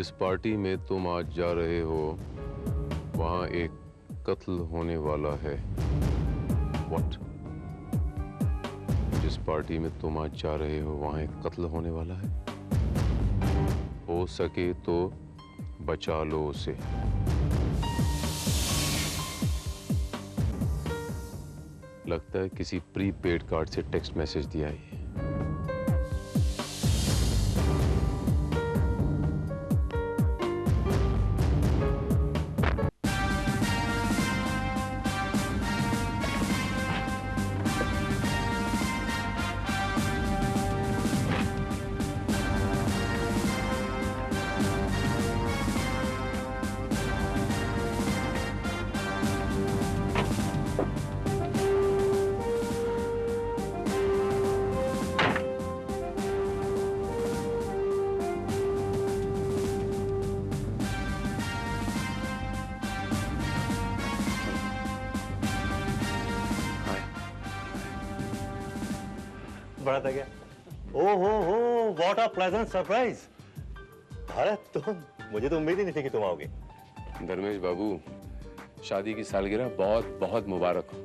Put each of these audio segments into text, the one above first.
जिस पार्टी में तुम आज जा रहे हो वहां एक कत्ल होने वाला है। What? जिस पार्टी में तुम आज जा रहे हो वहां एक कत्ल होने वाला है। हो सके तो बचा लो उसे। लगता है किसी प्रीपेड कार्ड से टेक्स्ट मैसेज दिया है। बड़ा था क्या? हो, what a pleasant surprise. Bharat, तुम, मुझे तो उम्मीद ही नहीं थी कि तुम आओगे। धर्मेश बाबू, शादी की सालगिरह बहुत बहुत मुबारक हो।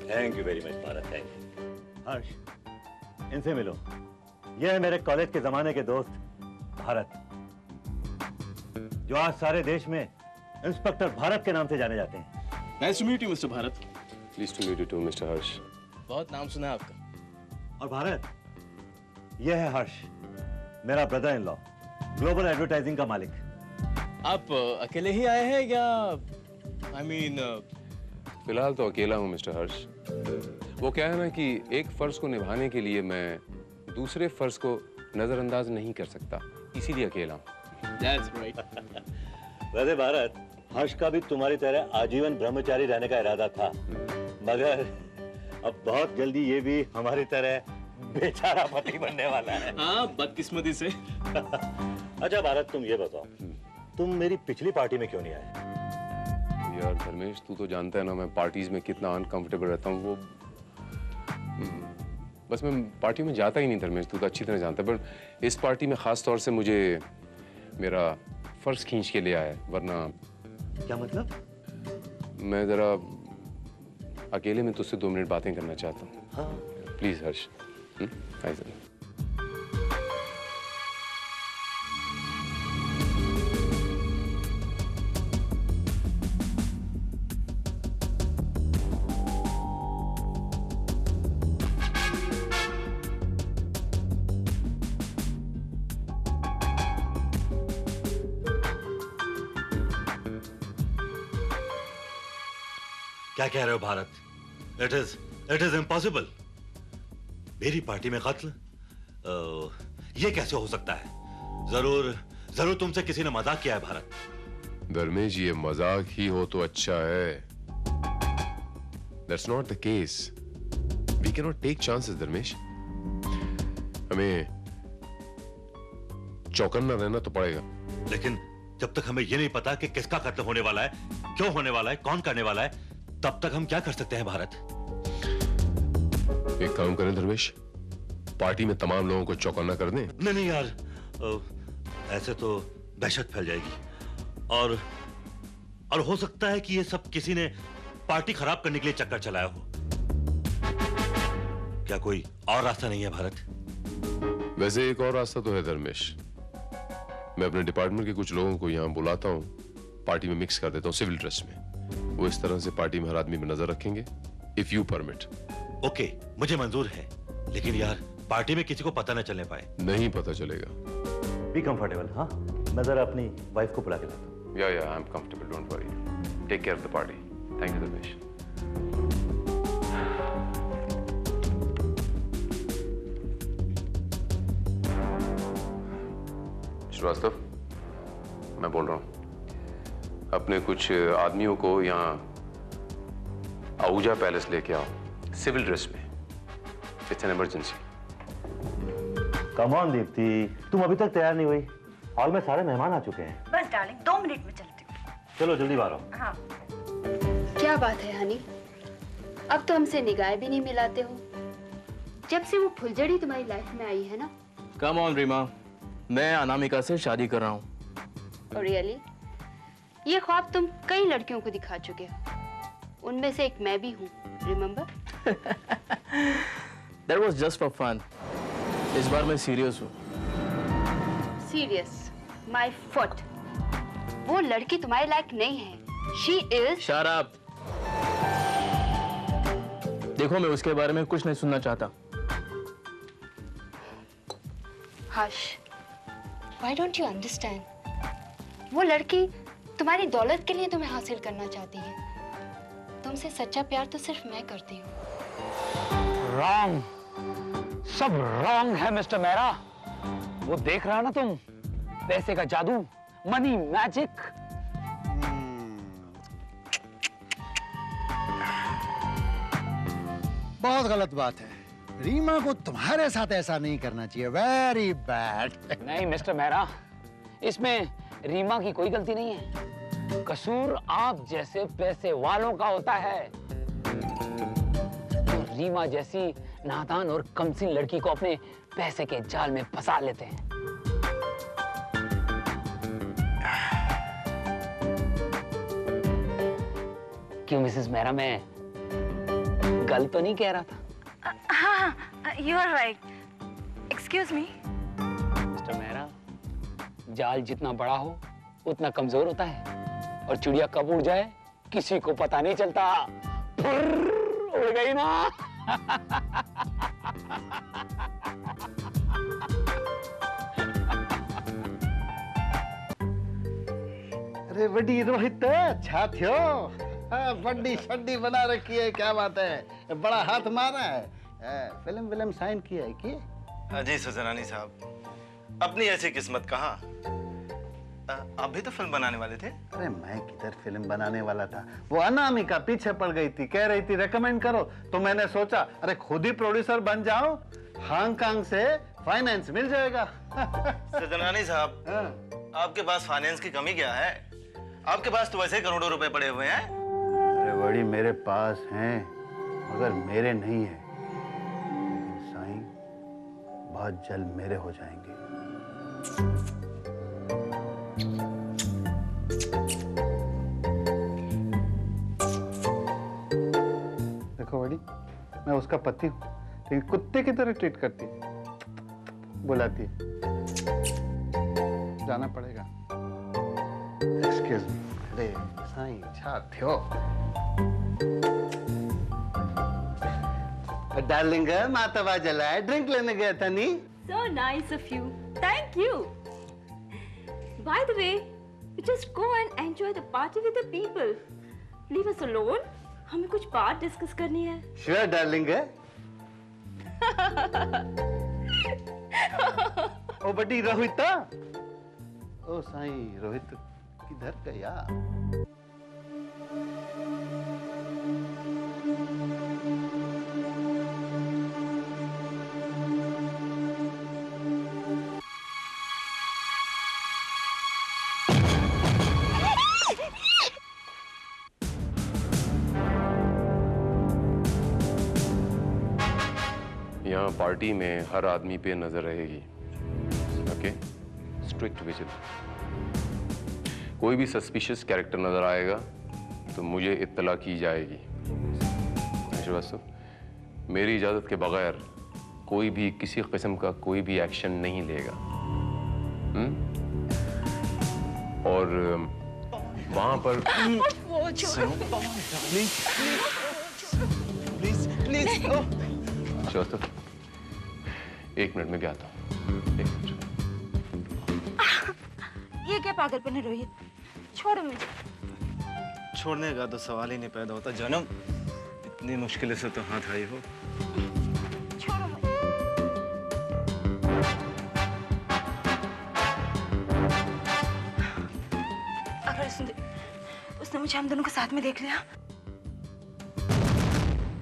Thank you very much Bharat, thank you. Harsh, इनसे मिलो। ये है मेरे कॉलेज के जमाने के दोस्त भारत, जो आज सारे देश में इंस्पेक्टर भारत के नाम से जाने जाते हैं। Nice to meet you mister Bharat. Please to meet you too mister Harsh. बहुत नाम सुना है आपका। और भारत, यह है हर्ष, मेरा brother in law, global advertising का मालिक। आप अकेले ही आए हैं या I mean, फिलहाल तो अकेला हूँ मिस्टर हर्ष। वो क्या है ना कि एक फर्ज को निभाने के लिए मैं दूसरे फर्ज को नजरअंदाज नहीं कर सकता, इसीलिए अकेला हूँ। That's right. वैसे भारत, हर्ष का भी तुम्हारी तरह आजीवन ब्रह्मचारी रहने का इरादा था, मगर अब बहुत जल्दी ये भी हमारी तरह बेचारा पति बनने वाला है। हाँ, बदकिस्मती से। अच्छा भारत, तुम ये बताओ, तुम मेरी पिछली पार्टी में क्यों नहीं आए? यार धर्मेश, तू तो जानता है ना मैं पार्टीज में कितना अनकंफर्टेबल रहता हूँ। वो बस मैं पार्टी में जाता ही नहीं धर्मेश, तू तो अच्छी तरह जानता है। पर इस पार्टी में खास तौर से मुझे मेरा फर्ज खींच के ले आया, वरना क्या मतलब? मैं जरा अकेले में तुझसे 2 मिनट बातें करना चाहता हूँ। हाँ। प्लीज हर्ष, आइए जरा। क्या कह रहे हो भारत? It is impossible. मेरी पार्टी में कत्ल, ये कैसे हो सकता है? जरूर तुमसे किसी ने मजाक किया है भारत। धर्मेश, ये मजाक ही हो तो अच्छा है। That's not the case. We cannot take chances, Dharmesh. हमें चौकन्ना रहना तो पड़ेगा। लेकिन जब तक हमें ये नहीं पता कि किसका कत्ल होने वाला है, क्यों होने वाला है, कौन करने वाला है, तब तक हम क्या कर सकते हैं भारत? एक काम करें धर्मेश, पार्टी में तमाम लोगों को चौकन्ना कर दें। नहीं यार, ऐसे तो दहशत फैल जाएगी और हो सकता है कि ये सब किसी ने पार्टी खराब करने के लिए चक्कर चलाया हो। क्या कोई और रास्ता नहीं है भारत? वैसे एक और रास्ता तो है धर्मेश। मैं अपने डिपार्टमेंट के कुछ लोगों को यहाँ बुलाता हूँ, पार्टी में मिक्स कर देता हूँ सिविल ड्रेस में। वो इस तरह से पार्टी में हर आदमी में नजर रखेंगे, इफ यू परमिट। ओके, मुझे मंजूर है, लेकिन यार पार्टी में किसी को पता न चलने पाए। नहीं पता चलेगा। Be comfortable. हाँ, मैं जरा अपनी वाइफ को बुला के लाता हूँ। या I am comfortable, don't worry. Take care of the party. Thank you Dharmesh. Shrivastava, मैं बोल रहा हूँ, अपने कुछ आदमियों को यहाँ आहूजा पैलेस लेके आओ, सिविल ड्रेस में। It's an emergency. Come on Deepti, तुम अभी तक तैयार नहीं हुई? हॉल में सारे मेहमान आ चुके हैं। बस डार्लिंग, 2 मिनट में चलती हूँ। चलो जल्दी बाहर आओ। हाँ। क्या बात है हनी, अब तो हमसे निगाह भी नहीं मिलाते हो। जब से वो फुलझड़ी तुम्हारी लाइफ में आई है ना। कम ऑन रीमा, मैं अनामिका से शादी कर रहा हूँ। और रियली ये ख्वाब तुम कई लड़कियों को दिखा चुके हो, उनमें से एक मैं भी हूँ, remember? That was just for fun. इस बार मैं सीरियस हूँ। सीरियस? माय फुट, वो लड़की तुम्हारे लायक नहीं है। She is... Shut up. देखो मैं उसके बारे में कुछ नहीं सुनना चाहता। हर्ष, why don't you understand? वो लड़की तुम्हारी दौलत के लिए तुम्हें हासिल करना चाहती है। तुमसे सच्चा प्यार तो सिर्फ मैं करती हूँ। रॉन्ग, सब रॉन्ग है मिस्टर मेहरा। वो देख रहा ना तुम, पैसे का जादू, मनी मैजिक। बहुत गलत बात है। रीमा को तुम्हारे साथ ऐसा नहीं करना चाहिए। Very bad. नहीं मिस्टर मेहरा, इसमें रीमा की कोई गलती नहीं है। कसूर आप जैसे पैसे वालों का होता है। तो रीमा जैसी नादान और कमसिन लड़की को अपने पैसे के जाल में फंसा लेते हैं। क्यों मिसेस मेहरा, मैं गलत तो नहीं कह रहा था? हाँ, you are right. Excuse me. Mister Mehra, जाल जितना बड़ा हो उतना कमजोर होता है, और चिड़िया कब उड़ जाए किसी को पता नहीं चलता। उड़ गई ना। अरे बड़ी रोहित, अच्छा थियो। हाँ, बड्डी शड्डी बना रखी है, क्या बात है। बड़ा हाथ मारा है। फिल्म साइन किया है कि? जी सजनानी साहब, अपनी ऐसी किस्मत कहाँ। आप भी तो फिल्म बनाने वाले थे। अरे मैं किधर फिल्म बनाने वाला था, वो अनामिका पीछे पड़ गई थी, कह रही थी रेकमेंड करो, तो मैंने सोचा अरे खुद ही प्रोड्यूसर बन जाओ, हांगकांग से फाइनेंस मिल जाएगा। सजनानी साहब, आपके पास फाइनेंस की कमी क्या है? आपके पास तो वैसे करोड़ों रुपए पड़े हुए हैं। अरे बड़ी मेरे पास हैं, मगर मेरे नहीं है। लेकिन साईं बहुत जल्द मेरे हो जाएंगे। देखो बड़ी, मैं उसका पति हूँ, लेकिन कुत्ते की तरह ट्रीट करती है, बुलाती है। जाना पड़ेगा। Excuse me. अरे साईं छा थियो। डार्लिंग, मातवा जलाए, ड्रिंक लेने गया था नी। So nice of you. Thank you. By the way, you just go and enjoy the party with the people. Leave us alone. हमें कुछ बात डिस्कस करनी है। Sure darling. ओ बड़ी रोहित। ओ साईं, रोहित किधर गया? यहाँ पार्टी में हर आदमी पे नजर रहेगी। Okay, strict vigilance. कोई भी सस्पिशियस कैरेक्टर नजर आएगा तो मुझे इत्तला की जाएगी। श्रीवास्तव, मेरी इजाजत के बगैर कोई भी किसी किस्म का कोई भी एक्शन नहीं लेगा। और वहां पर श्रीवास्तव, 1 मिनट में भी आता हूँ। 1 मिनट। ये क्या पागलपन है रोहित? छोड़ो मुझे। छोड़ने का तो सवाल ही नहीं पैदा होता जन्म। इतनी मुश्किल से तो हाथ आई हो। छोड़ो मुझे। अगर उसने मुझे हम दोनों को साथ में देख लिया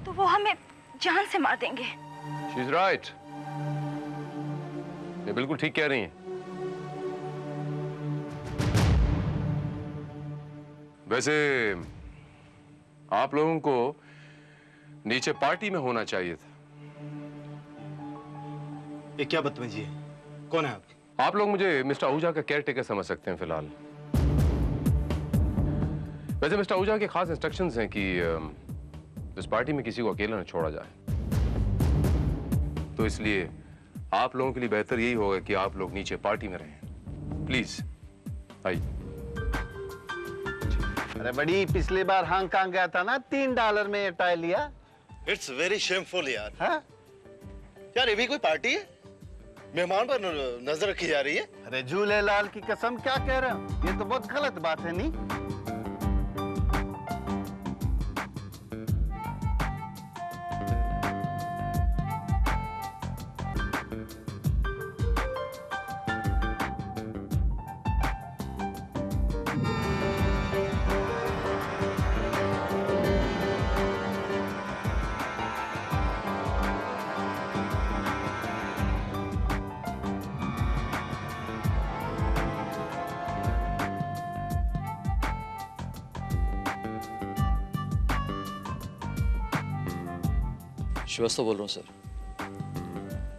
तो वो हमें जान से मार देंगे। She's right. ये बिल्कुल ठीक कह रही हैं। वैसे आप लोगों को नीचे पार्टी में होना चाहिए था। ये क्या बदतमीजी है? कौन है आप? आप लोग मुझे मिस्टर आहूजा का केयर टेकर समझ सकते हैं फिलहाल, वैसे मिस्टर आहूजा के खास इंस्ट्रक्शंस हैं कि इस पार्टी में किसी को अकेला न छोड़ा जाए, तो इसलिए आप लोगों के लिए बेहतर यही होगा कि आप लोग नीचे पार्टी में रहें। प्लीज आइए। अरे बड़ी, पिछली बार हांगकांग गया था ना, $3 में ये टाई लिया। इट्स वेरी शेमफुल यार। हाँ? यार ये भी कोई पार्टी है? मेहमान पर नजर रखी जा रही है। अरे झूलेलाल की कसम, क्या कह रहे हो? ये तो बहुत गलत बात है। नहीं, श्रीवास्तव बोल रहा हूँ sir.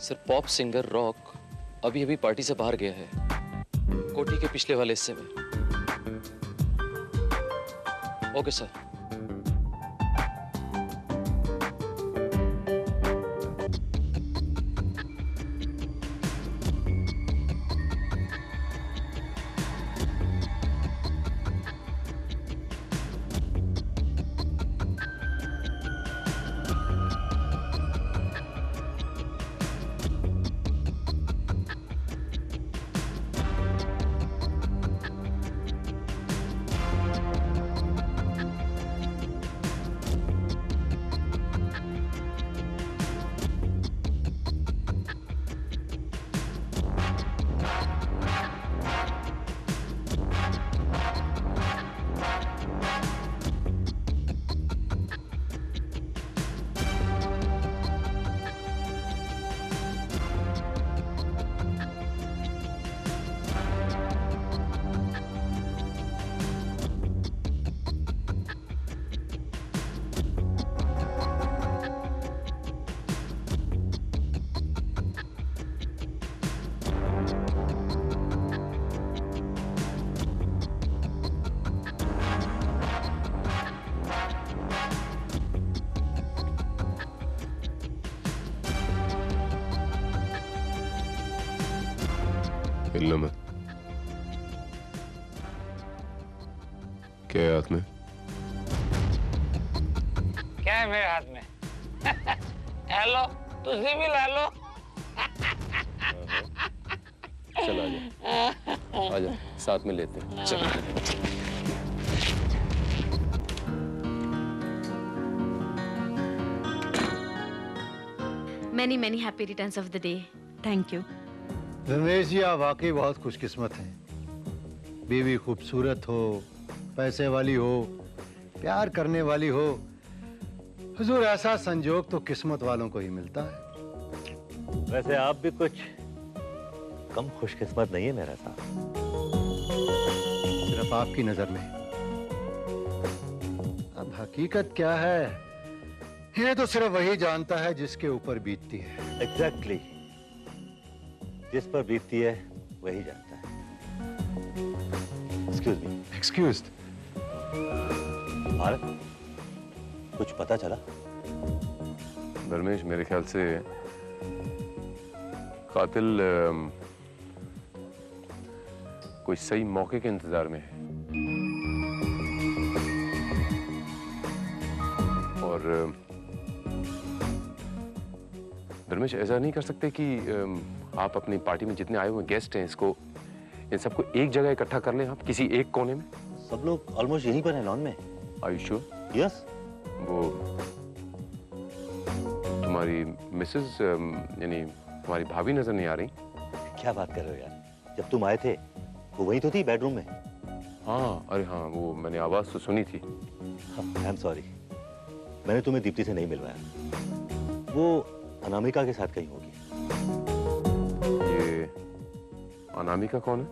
Sir pop singer rock अभी अभी पार्टी से बाहर गया है, कोठी के पिछले वाले हिस्से में। Okay sir. हिलना मत। क्या है हाथ में? क्या है मेरे हाथ में? हेलो, तुझे भी ला लो। चल आजा, आजा साथ में लेते हैं। चल। Many happy returns of the day. Thank you. Ramesh ji, आप वाकई बहुत खुशकिस्मत हैं। बीवी खूबसूरत हो, पैसे वाली हो, प्यार करने वाली हो। हुजूर, ऐसा संजोग तो किस्मत वालों को ही मिलता है। वैसे आप भी कुछ कम खुशकिस्मत नहीं है मेरा साहब। सिर्फ आपकी नजर में। अब हकीकत क्या है, ये तो सिर्फ वही जानता है जिसके ऊपर बीतती है। एग्जैक्टली, जिस पर बीतती है वही जानता है। Excuse me. एक्सक्यूज। भारत, कुछ पता चला? धर्मेश, मेरे ख्याल से कातिल कोई सही मौके के इंतजार में है। और धर्मेश, ऐसा नहीं कर सकते कि आप अपनी पार्टी में जितने आए हुए गेस्ट हैं, इसको इन सबको एक जगह इकट्ठा कर लें, आप किसी एक कोने में? सब लोग ऑलमोस्ट यहीं पर हैं, लॉन में। Are you sure? यस। वो तुम्हारी मिसेस यानी तुम्हारी भाभी नजर नहीं आ रही? क्या बात कर रहे हो यार, जब तुम आए थे वो वहीं तो थी, बेडरूम में। हाँ, अरे हाँ, वो मैंने आवाज तो सुनी थी। आई एम सॉरी, मैंने तुम्हें दीप्ति से नहीं मिलवाया। वो अनामिका के साथ कहीं होगी। ये अनामिका कौन है?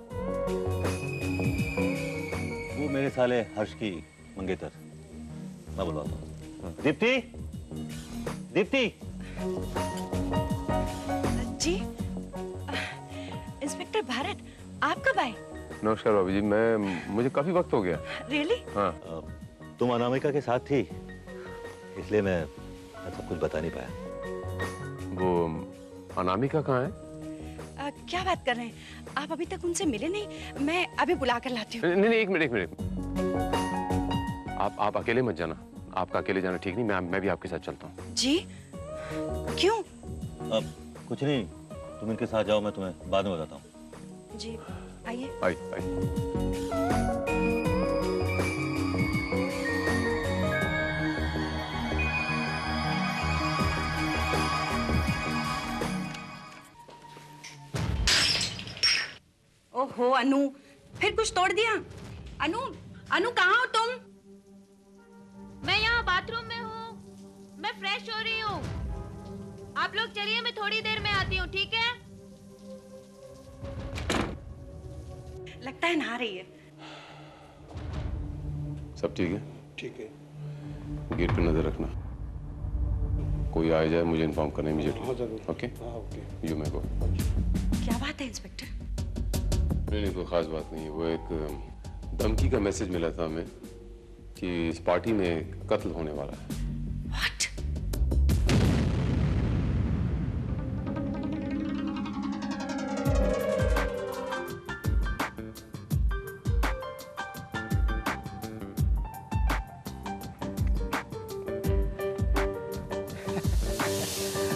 वो मेरे साले हर्ष की मंगेतर। मैं बुलवाता हूँ। दीप्ति, दीप्ति। जी, इंस्पेक्टर भारत, आप कब आए? नमस्कार भाभी जी, मुझे काफी वक्त हो गया। रियली? हाँ। तुम अनामिका के साथ थी, इसलिए मैं सब कुछ बता नहीं पाया। वो अनामिका कहाँ है? क्या बात कर रहे हैं आप? अभी तक उनसे मिले नहीं? मैं अभी बुला कर लाती हूँ। नहीं, एक मिनट। आप अकेले मत जाना, आपका अकेले जाना ठीक नहीं। मैं भी आपके साथ चलता हूँ। जी? क्यों? अब कुछ नहीं, तुम इनके साथ जाओ, मैं तुम्हें बाद में बताता हूँ। जी आइए। आई। ओहो अनु, फिर कुछ तोड़ दिया? अनु कहाँ हो तुम? मैं यहाँ बाथरूम में हूँ। मैं फ्रेश हो रही हूँ। आप लोग चलिए, मैं थोड़ी देर में आती हूँ, ठीक है? लगता है नहा रही है। सब ठीक है? ठीक है। गेट पे नजर रखना, कोई आ जाए मुझे इन्फॉर्म करना इमीडिएटली। हाँ जरूर। ओके? हाँ ओके। यू मे गो। क्या बात है इंस्पेक्टर? नहीं, कोई खास बात नहीं है। वो एक धमकी का मैसेज मिला था हमें कि इस पार्टी में कत्ल होने वाला है। What?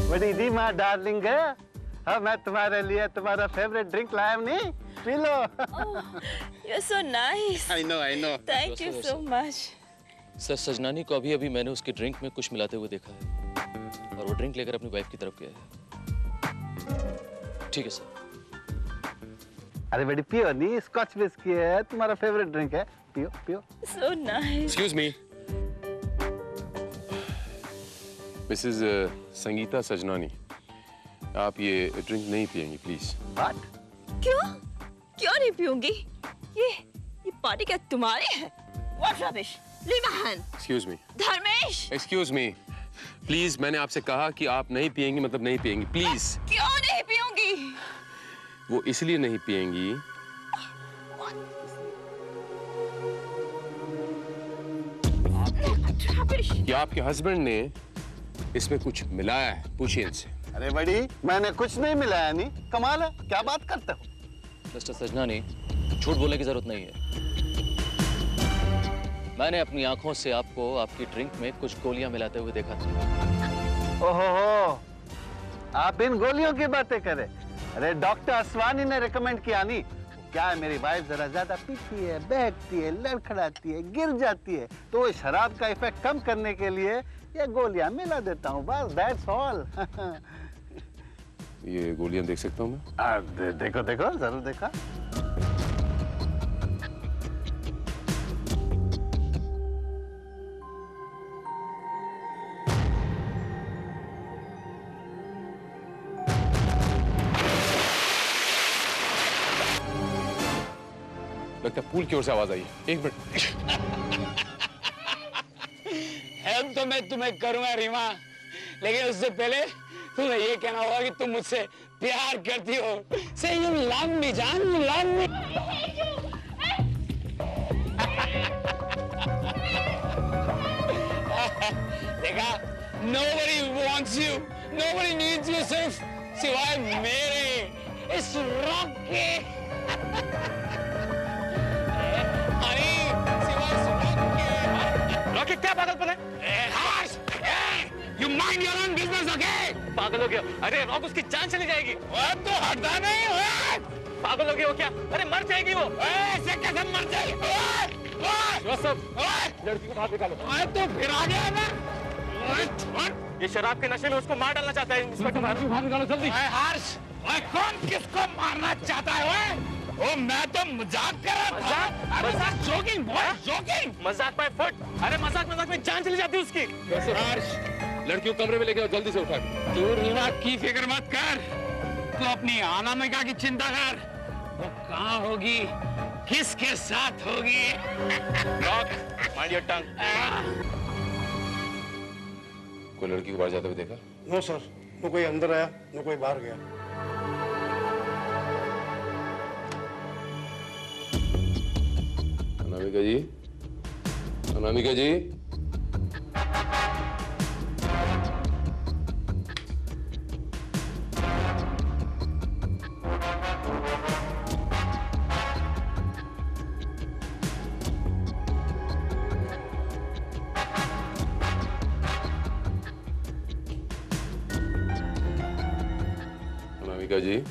बड़ी दी माँ डार्लिंग है। हाँ, मैं तुम्हारे लिए तुम्हारा फेवरेट ड्रिंक लाया हूँ, नहीं P low. You're so nice. I know. Thank you so much. Sir, Sajnani को अभी मैंने उसके ड्रिंक में कुछ मिलाते हुए देखा है और वो ड्रिंक लेकर अपनी वाइफ की तरफ गया है। ठीक है सर। अरे बड़ी पियो नहीं, स्कॉच विस्की है, तुम्हारा फेवरेट ड्रिंक है, पियो। So nice. Excuse me, Mrs Sangeeta Sajnani, आप ये ड्रिंक नहीं पिएंगी प्लीज। What? क्यों नहीं पीऊंगी? ये पार्टी क्या तुम्हारी है? What rubbish? Leave my hand. Excuse me, Dharmesh! Excuse me please. मैंने आपसे कहा कि आप नहीं पिएंगी, मतलब नहीं पिएंगी, प्लीज। क्यों नहीं पीऊंगी? वो इसलिए नहीं पिएंगी कि आपके हस्बैंड ने इसमें कुछ मिलाया है। पूछिए इनसे। अरे बड़ी, मैंने कुछ नहीं मिलाया। नहीं, कमाल है, क्या बात करते हो? मिस्टर सजनानी, झूठ बोलने की जरूरत नहीं है। मैंने अपनी आंखों से आपको आपकी ड्रिंक में कुछ गोलियां मिलाते हुए देखा था। ओहो, आप इन गोलियों की बातें करें? अरे डॉक्टर असवानी ने रिकमेंड किया। नहीं क्या है, मेरी वाइफ जरा ज्यादा पीती है, बहकती है, लड़खड़ाती है, गिर जाती है, तो वो शराब का इफेक्ट कम करने के लिए ये गोलियां मिला देता हूँ, बस दैट्स ऑल। ये गोलियां देख सकता हूँ मैं? देखो जरूर देखा। लगता है पूल की ओर से आवाज आई है। एक मिनट। हेल्प तो मैं तुम्हें करूंगा रीमा, लेकिन उससे पहले तुम्हें ये कहना होगा कि तुम मुझसे प्यार करती हो। से यू लव मी जान, यू लव मी। देखा, nobody wants you, nobody needs you सिर्फ सिवाय मेरे इस रॉक के। रॉकी, क्या पागलपन है? You mind your own business, okay? पागल हो गया? अरे रॉक, उसकी जान चली जाएगी। तो हटता नहीं। पागल हो गया वो क्या? अरे मर जाएगी वो। ऐसे कैसे मर जाएगी? लड़की को बाहर निकालो। तो फिर आ गया ना। ये शराब के नशे में उसको मार डालना चाहता है इंस्पेक्टर। बाहर निकालो जल्दी। हर्ष, कौन किसको मारना चाहता है? ओ, मैं तो मजाक कर रहा था। मजाक? Joking boy, joking. मजाक बाय फुट। अरे मजाक में जान चली जाती है उसकी। हर्ष, लड़की को कमरे में लेके आओ जल्दी से उठा के। तू रीमा की फिक्र मत कर, तू अपनी अनामिका की चिंता कर। वो कहाँ होगी, किसके साथ होगी? Rock, mind your tongue. कोई लड़की को बाहर जाते हुए देखा? नो सर, न कोई अंदर आया न कोई बाहर गया। अनामिका जी, अनामिका जी, अनामिका जी,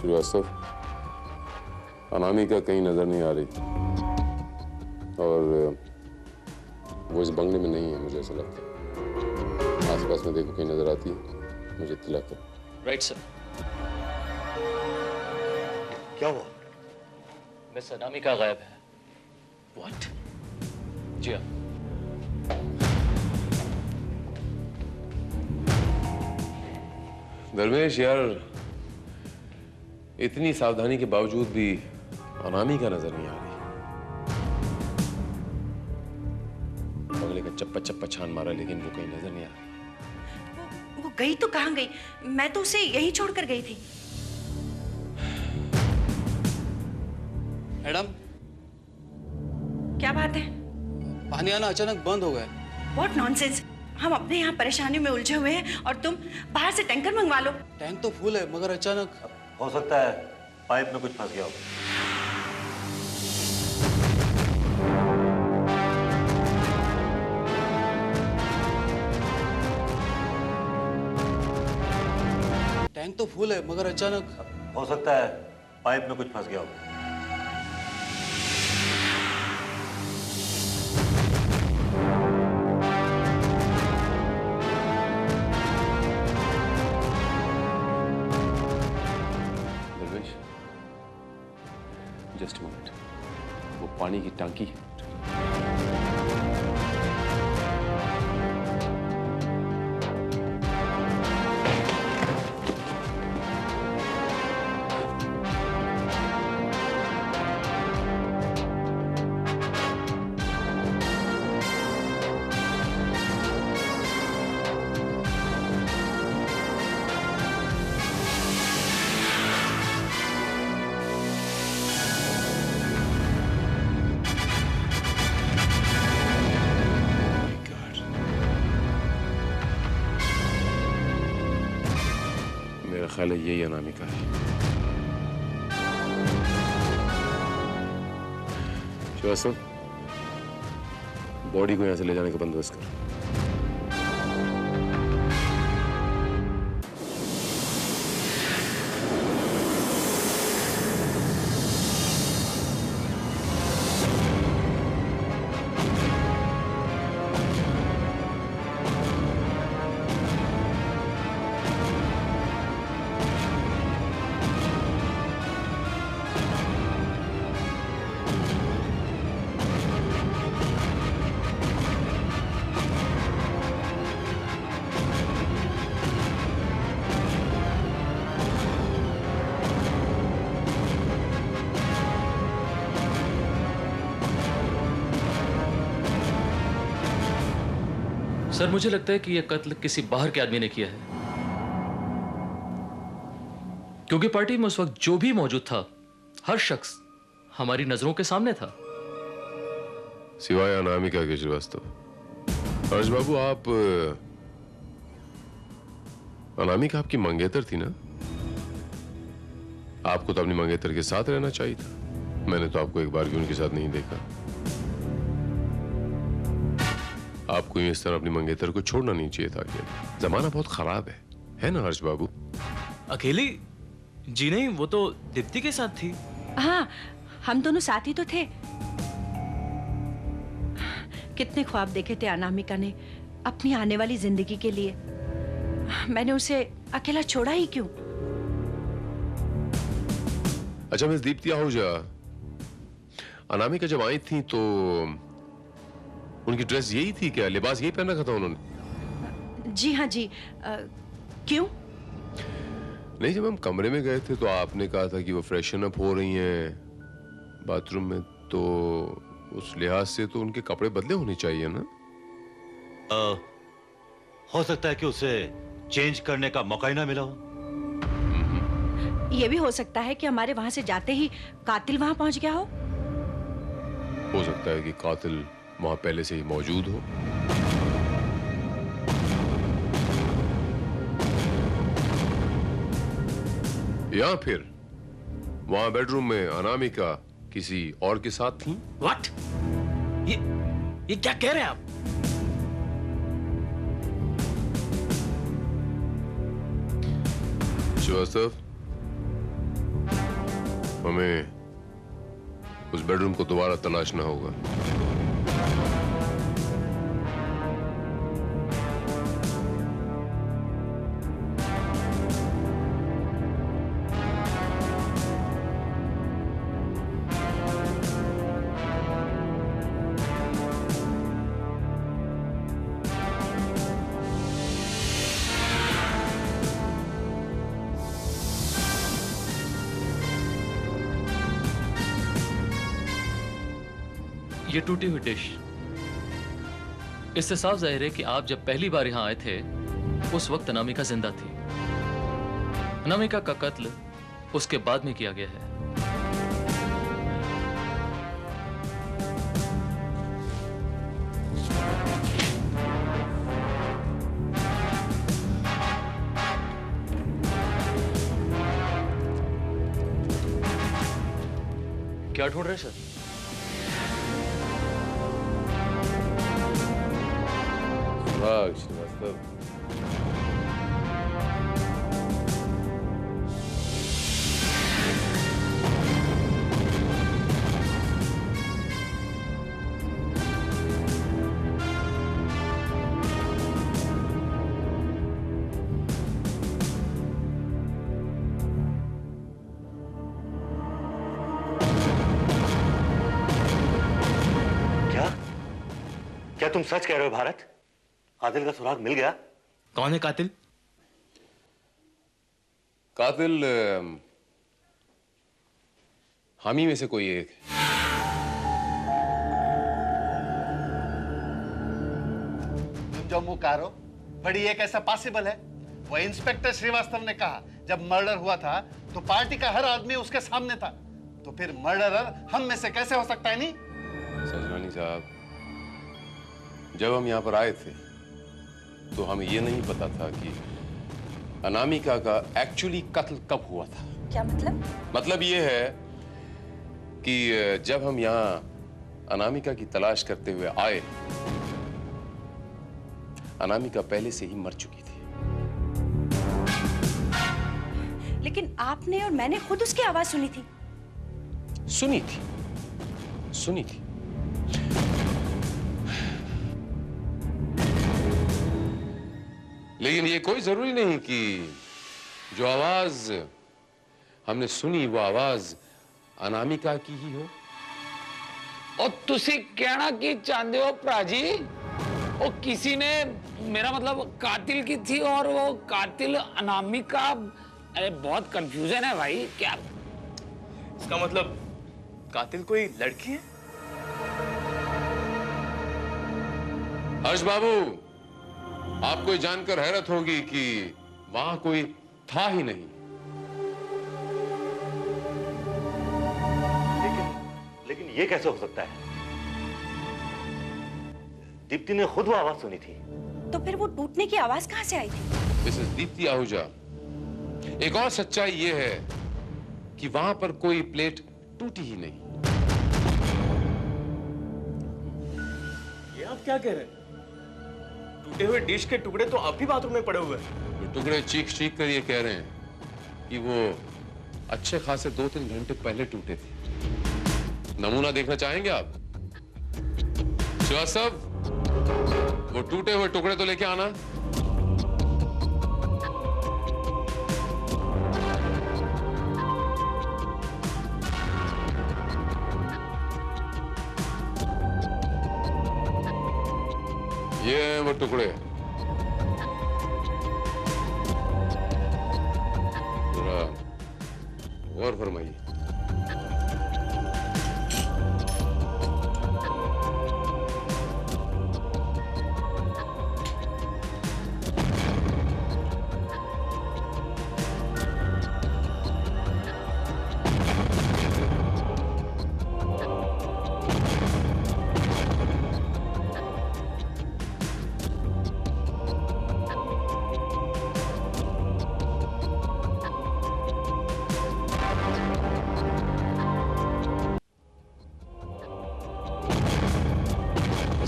श्रीवास्तव, अनामिका कहीं नजर नहीं आ रही और वो इस बंगले में नहीं है, मुझे ऐसा लगता है। आसपास में देखो कहीं नजर आती है, मुझे इत्तला करो। Right sir. क्या हुआ? मिस अनामिका गायब है। व्हाट? जी हाँ। धर्मेश यार, इतनी सावधानी के बावजूद भी अनामिका नजर नहीं आ रही। बंगले का चप्पा चप्पा छान मारा लेकिन वो कहीं नजर नहीं आ रही। वो गई तो कहाँ गई? मैं तो उसे यहीं छोड़कर गई थी। मैडम, क्या बात है? पानी आना अचानक बंद हो गया। What nonsense! हम अपने यहाँ परेशानी में उलझे हुए हैं और तुम बाहर से टैंकर मंगवा लो। टैंक तो फुल है मगर अचानक हो सकता है पाइप में कुछ फंस गया हो। टैंक तो फुल है मगर अचानक हो सकता है पाइप में कुछ फंस गया हो। जस्ट मिनट, वो पानी की टांकी है। मेरा ख्याल है यही अनामिका है। श्रीवास्तव, बॉडी को यहां से ले जाने का बंदोबस्त कर। सर, मुझे लगता है कि यह कत्ल किसी बाहर के आदमी ने किया है, क्योंकि पार्टी में उस वक्त जो भी मौजूद था, हर शख्स हमारी नजरों के सामने था, सिवाय अनामिका के। श्रीवास्तव, हर्ष बाबू, आप अनामिका आपकी मंगेतर थी ना? आपको तो अपनी मंगेतर के साथ रहना चाहिए था। मैंने तो आपको एक बार भी उनके साथ नहीं देखा। आपको इस तरह अपनी मंगेतर को छोड़ना नहीं चाहिए था। जमाना बहुत खराब है ना हर्ष बाबू? अकेली? जी नहीं, वो तो दीप्ति के साथ थी। हाँ, हम दोनों साथ ही तो थे। कितने ख्वाब देखे थे अनामिका ने अपनी आने वाली जिंदगी के लिए। मैंने उसे अकेला छोड़ा ही क्यों? अच्छा मिस दीप्ति आहूजा, अनामिका जब आई थी तो उनकी ड्रेस यही थी क्या? लिबास यही पहन रखा था उन्होंने? जी हाँ जी। क्यों? नहीं, जब हम कमरे में गए थे तो आपने कहा था कि वो फ्रेशन अप हो रही हैं बाथरूम में, तो उस लिहाज से तो उनके कपड़े बदले होने चाहिए ना? हो सकता है कि उसे चेंज करने का मौका ही ना मिला हो। ये भी हो सकता है कि हमारे वहां से जाते ही कातिल वहां पहुंच गया हो सकता है कि कातिल वहां पहले से ही मौजूद हो। या फिर वहां बेडरूम में अनामिका किसी और के साथ थी। व्हाट? ये क्या कह रहे हैं आप? श्रीवास्तव, हमें उस बेडरूम को दोबारा तलाशना होगा। ये टूटी हुई डिश, इससे साफ जाहिर है कि आप जब पहली बार यहां आए थे उस वक्त अनामिका जिंदा थी। अनामिका का कत्ल उसके बाद में किया गया है। क्या ढूंढ रहे सर? श्रीवास्तव, क्या तुम सच कह रहे हो भारत? कातिल का सुराग मिल गया? कौन है कातिल? कातिल हम ही में से कोई एक। तुम जो मुंह कारो, बड़ी ये कैसा पॉसिबल है? वो इंस्पेक्टर श्रीवास्तव ने कहा जब मर्डर हुआ था तो पार्टी का हर आदमी उसके सामने था, तो फिर मर्डरर हम में से कैसे हो सकता है? नहीं सजनानी साहब, जब हम यहाँ पर आए थे तो हमें ये नहीं पता था कि अनामिका का एक्चुअली कत्ल कब हुआ था। क्या मतलब? मतलब ये है कि जब हम यहाँ अनामिका की तलाश करते हुए आए, अनामिका पहले से ही मर चुकी थी। लेकिन आपने और मैंने खुद उसकी आवाज सुनी थी। सुनी थी। लेकिन ये कोई जरूरी नहीं कि जो आवाज हमने सुनी वो आवाज अनामिका की ही हो। और तुसी कहना कि चाहते हो प्राजी, वो किसी ने, मेरा मतलब कातिल की थी और वो कातिल अनामिका? अरे बहुत कंफ्यूजन है भाई। क्या इसका मतलब कातिल कोई लड़की है? हर्ष बाबू, आपको ये जानकर हैरत होगी कि वहां कोई था ही नहीं। लेकिन ये कैसे हो सकता है? दीप्ति ने खुद वो आवाज सुनी थी। तो फिर वो टूटने की आवाज कहां से आई थी? मिसेस दीप्ति आहूजा, एक और सच्चाई ये है कि वहां पर कोई प्लेट टूटी ही नहीं। ये आप क्या कह रहे हैं? टूटे हुए डिश के टुकड़े तो अब भी बाथरूम में पड़े हुए हैं। ये टुकड़े चीख कर ये कह रहे हैं कि वो अच्छे खासे 2-3 घंटे पहले टूटे थे। नमूना देखना चाहेंगे आप? श्रीवास्तव, वो टूटे हुए टुकड़े तो लेके आना। ये हैं वो टुकड़े। जरा गौर फरमाइए।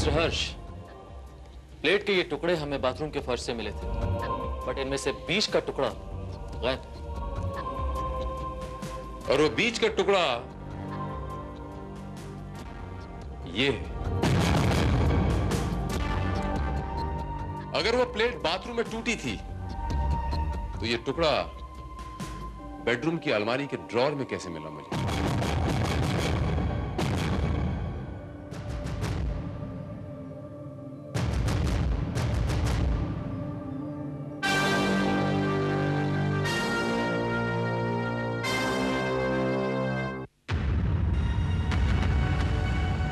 हर्ष, प्लेट के ये टुकड़े हमें बाथरूम के फर्श से मिले थे, बट इनमें से बीच का टुकड़ा गायब। और वो बीच का टुकड़ा ये है। अगर वो प्लेट बाथरूम में टूटी थी तो ये टुकड़ा बेडरूम की अलमारी के ड्रॉर में कैसे मिला मुझे?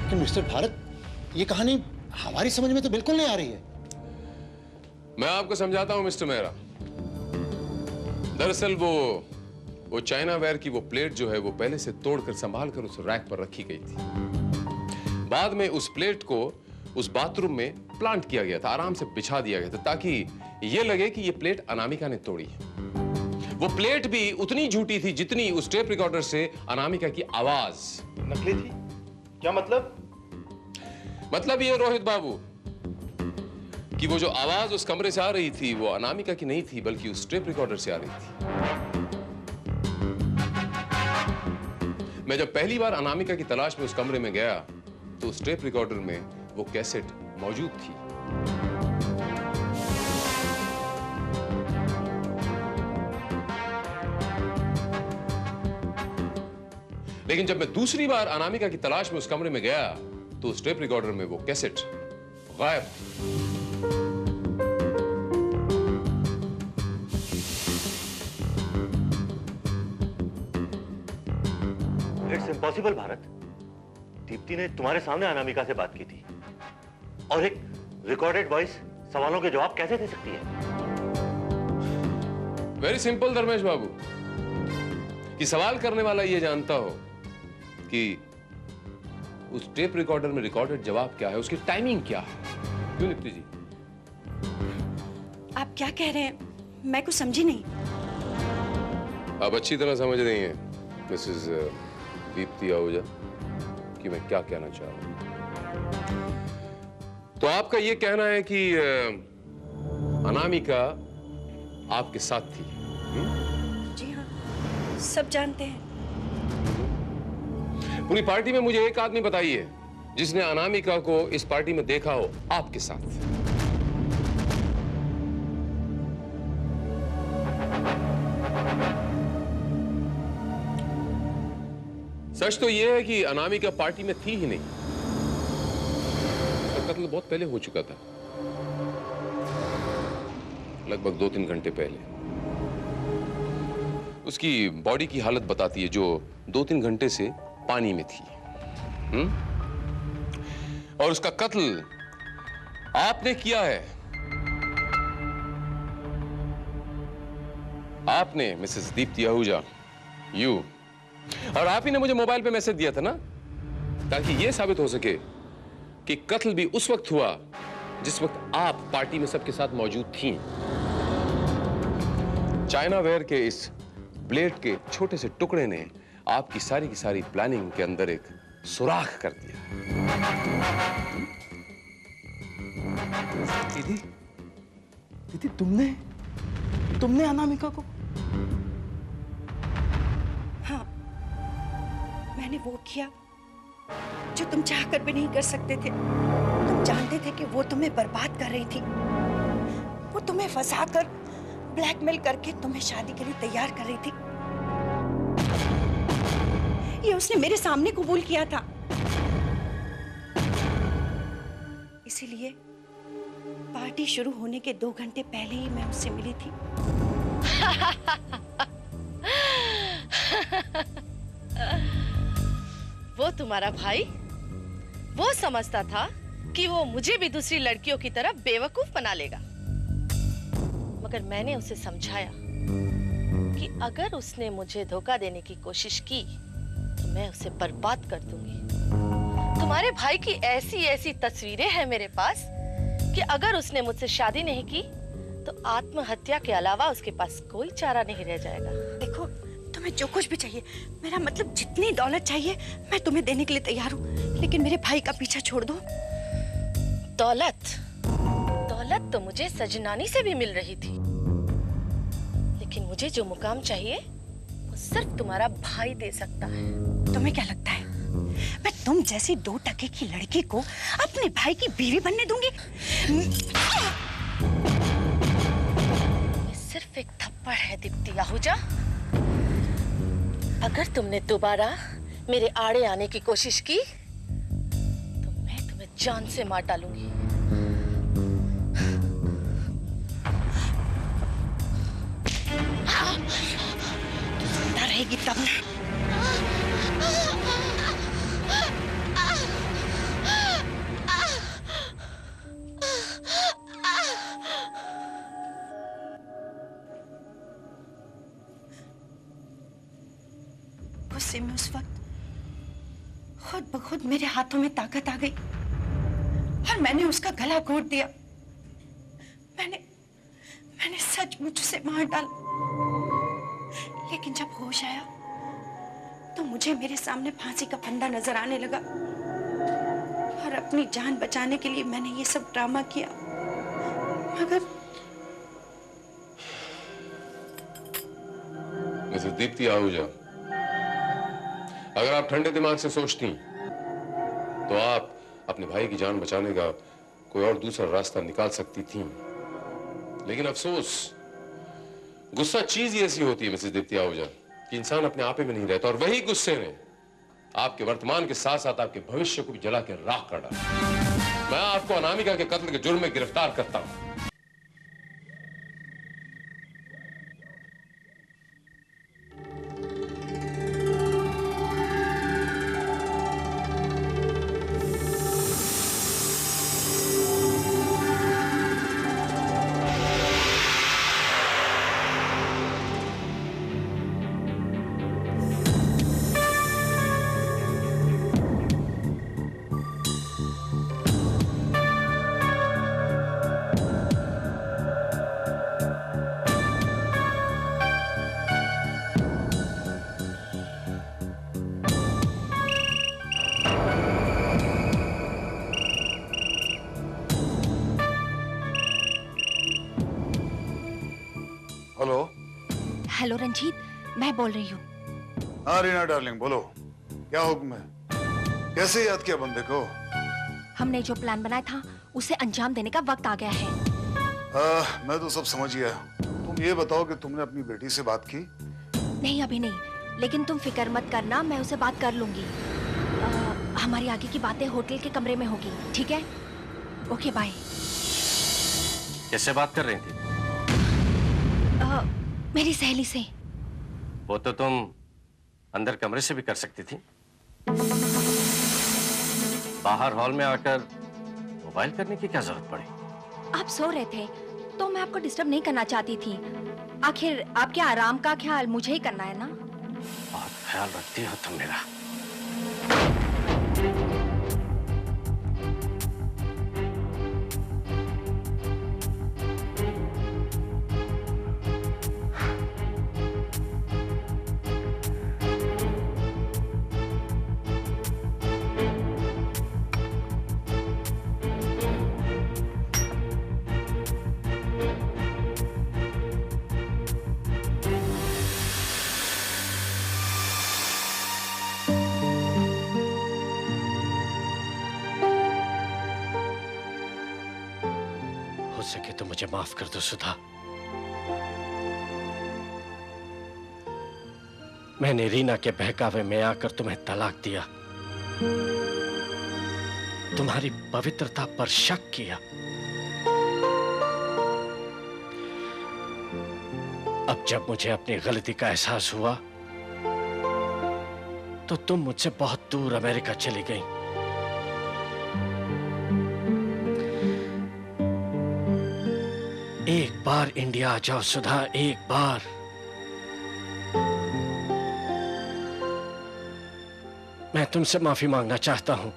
लेकिन मिस्टर भारत, ये कहानी हमारी समझ में तो बिल्कुल नहीं आ रही है। मैं आपको समझाता हूं मिस्टर मेहरा। दरअसल वो चाइना वेयर की वो प्लेट जो है वो पहले से तोड़कर संभाल कर उस रैक पर रखी गई थी। बाद में उस प्लेट को उस बाथरूम में प्लांट किया गया था, आराम से बिछा दिया गया था ताकि ये लगे कि ये प्लेट अनामिका ने तोड़ी है। वो प्लेट भी उतनी झूठी थी जितनी उस टेप रिकॉर्डर से अनामिका की आवाज नकली थी। क्या मतलब? मतलब ये रोहित बाबू कि वो जो आवाज उस कमरे से आ रही थी वो अनामिका की नहीं थी बल्कि उस टेप रिकॉर्डर से आ रही थी। मैं जब पहली बार अनामिका की तलाश में उस कमरे में गया तो उस टेप रिकॉर्डर में वो कैसेट मौजूद थी। लेकिन जब मैं दूसरी बार अनामिका की तलाश में उस कमरे में गया तो उस टेप रिकॉर्डर में वो कैसेट गायब थी। It's impossible Bharat. दीप्ति ने तुम्हारे सामने अनामिका से बात की थी और एक रिकॉर्डेड वॉइस सवालों के जवाब कैसे दे सकती है? वेरी सिंपल धर्मेश बाबू, कि सवाल करने वाला ये जानता हो कि उस टेप रिकॉर्डर में रिकॉर्डेड जवाब क्या है, उसकी टाइमिंग क्या है। क्यों दीप्ति जी? आप क्या कह रहे हैं? मैं कुछ समझी नहीं। आप अच्छी तरह समझ रही हैं मिसेस दीप्ति आहूजा कि मैं क्या कहना चाह रहा हूं। तो आपका ये कहना है कि अनामिका आपके साथ थी? जी हाँ, सब जानते हैं। पूरी पार्टी में मुझे एक आदमी बताइए जिसने अनामिका को इस पार्टी में देखा हो आपके साथ। सच तो यह है कि अनामिका पार्टी में थी ही नहीं। उसका कत्ल बहुत पहले हो चुका था, लगभग 2-3 घंटे पहले। उसकी बॉडी की हालत बताती है जो 2-3 घंटे से पानी में थी। और उसका कत्ल आपने किया है। आपने मिसेस दीप्ति आहूजा, यू। और आप ही ने मुझे मोबाइल पे मैसेज दिया था ना, ताकि यह साबित हो सके कि कत्ल भी उस वक्त हुआ जिस वक्त आप पार्टी में सबके साथ मौजूद थीं। चाइना वेयर के इस ब्लेड के छोटे से टुकड़े ने आपकी सारी की सारी प्लानिंग के अंदर एक सुराख कर दिया। दीदी, दीदी तुमने अनामिका को? हाँ, मैंने वो किया जो तुम चाहकर भी नहीं कर सकते थे। तुम जानते थे कि वो तुम्हें बर्बाद कर रही थी। वो तुम्हें फंसाकर, ब्लैकमेल करके तुम्हें शादी के लिए तैयार कर रही थी। ये उसने मेरे सामने कबूल किया था। इसीलिए पार्टी शुरू होने के 2 घंटे पहले ही मैं उससे मिली थी। वो तुम्हारा भाई वो समझता था कि वो मुझे भी दूसरी लड़कियों की तरह बेवकूफ बना लेगा, मगर मैंने उसे समझाया कि अगर उसने मुझे धोखा देने की कोशिश की तो मैं उसे बर्बाद कर दूंगी। तुम्हारे भाई की ऐसी ऐसी तस्वीरें हैं मेरे पास कि अगर उसने मुझसे शादी नहीं की तो आत्महत्या के अलावा उसके पास कोई चारा नहीं रह जाएगा। देखो, तुम्हें जो कुछ भी चाहिए, मेरा मतलब जितनी दौलत चाहिए मैं तुम्हें देने के लिए तैयार हूँ, लेकिन मेरे भाई का पीछा छोड़ दो। दौलत? दौलत तो मुझे सजनानी से भी मिल रही थी, लेकिन मुझे जो मुकाम चाहिए वो सिर्फ तुम्हारा भाई दे सकता है। तुम्हें क्या लगता है मैं तुम जैसी 2 टके की लड़की को अपने भाई की बीवी बनने दूंगी? ये सिर्फ एक थप्पड़ है दीप्ति आहूजा। अगर तुमने दोबारा मेरे आड़े आने की कोशिश की तो मैं तुम्हें जान से मार डालूंगी। जिंदा रहेगी तब ना। गुस्से में उस वक्त खुद ब खुद मेरे हाथों में ताकत आ गई और मैंने उसका गला घोट दिया। मैंने सचमुच उसे मार डाला। लेकिन जब होश आया तो मुझे मेरे सामने फांसी का फंदा नजर आने लगा और अपनी जान बचाने के लिए मैंने ये सब ड्रामा किया। मगर मिसेस दीप्ति आहूजा, अगर आप ठंडे दिमाग से सोचती तो आप अपने भाई की जान बचाने का कोई और दूसरा रास्ता निकाल सकती थी। लेकिन अफसोस, गुस्सा चीज ही ऐसी होती है मिसेस दीप्ति आहूजा कि इंसान अपने आपे में नहीं रहता, और वही गुस्से ने आपके वर्तमान के साथ साथ आपके भविष्य को भी जला के राख कर डाला। मैं आपको अनामिका के कत्ल के जुर्म में गिरफ्तार करता हूं। हेलो। हेलो रंजीत, मैं बोल रही हूँ। हाँ रीना डार्लिंग, बोलो क्या हुक्म है? कैसे याद किया बंदे को? हमने जो प्लान बनाया था उसे अंजाम देने का वक्त आ गया है। मैं तो सब समझ गया। तुम ये बताओ कि तुमने अपनी बेटी से बात की? नहीं, अभी नहीं, लेकिन तुम फिक्र मत करना, मैं उसे बात कर लूंगी। हमारी आगे की बातें होटल के कमरे में होगी, ठीक है? Okay, bye. किससे बात कर रही थी? मेरी सहेली से। वो तो तुम अंदर कमरे से भी कर सकती थी। बाहर हॉल में आकर मोबाइल करने की क्या जरूरत पड़ी? आप सो रहे थे तो मैं आपको डिस्टर्ब नहीं करना चाहती थी। आखिर आपके आराम का ख्याल मुझे ही करना है ना। बहुत ख्याल रखती हो तुम मेरा। सके तो मुझे माफ कर दो सुधा। मैंने रीना के बहकावे में आकर तुम्हें तलाक दिया, तुम्हारी पवित्रता पर शक किया। अब जब मुझे अपनी गलती का एहसास हुआ तो तुम मुझसे बहुत दूर अमेरिका चली गई। एक बार इंडिया आ जाओ सुधा, एक बार। मैं तुमसे माफी मांगना चाहता हूं।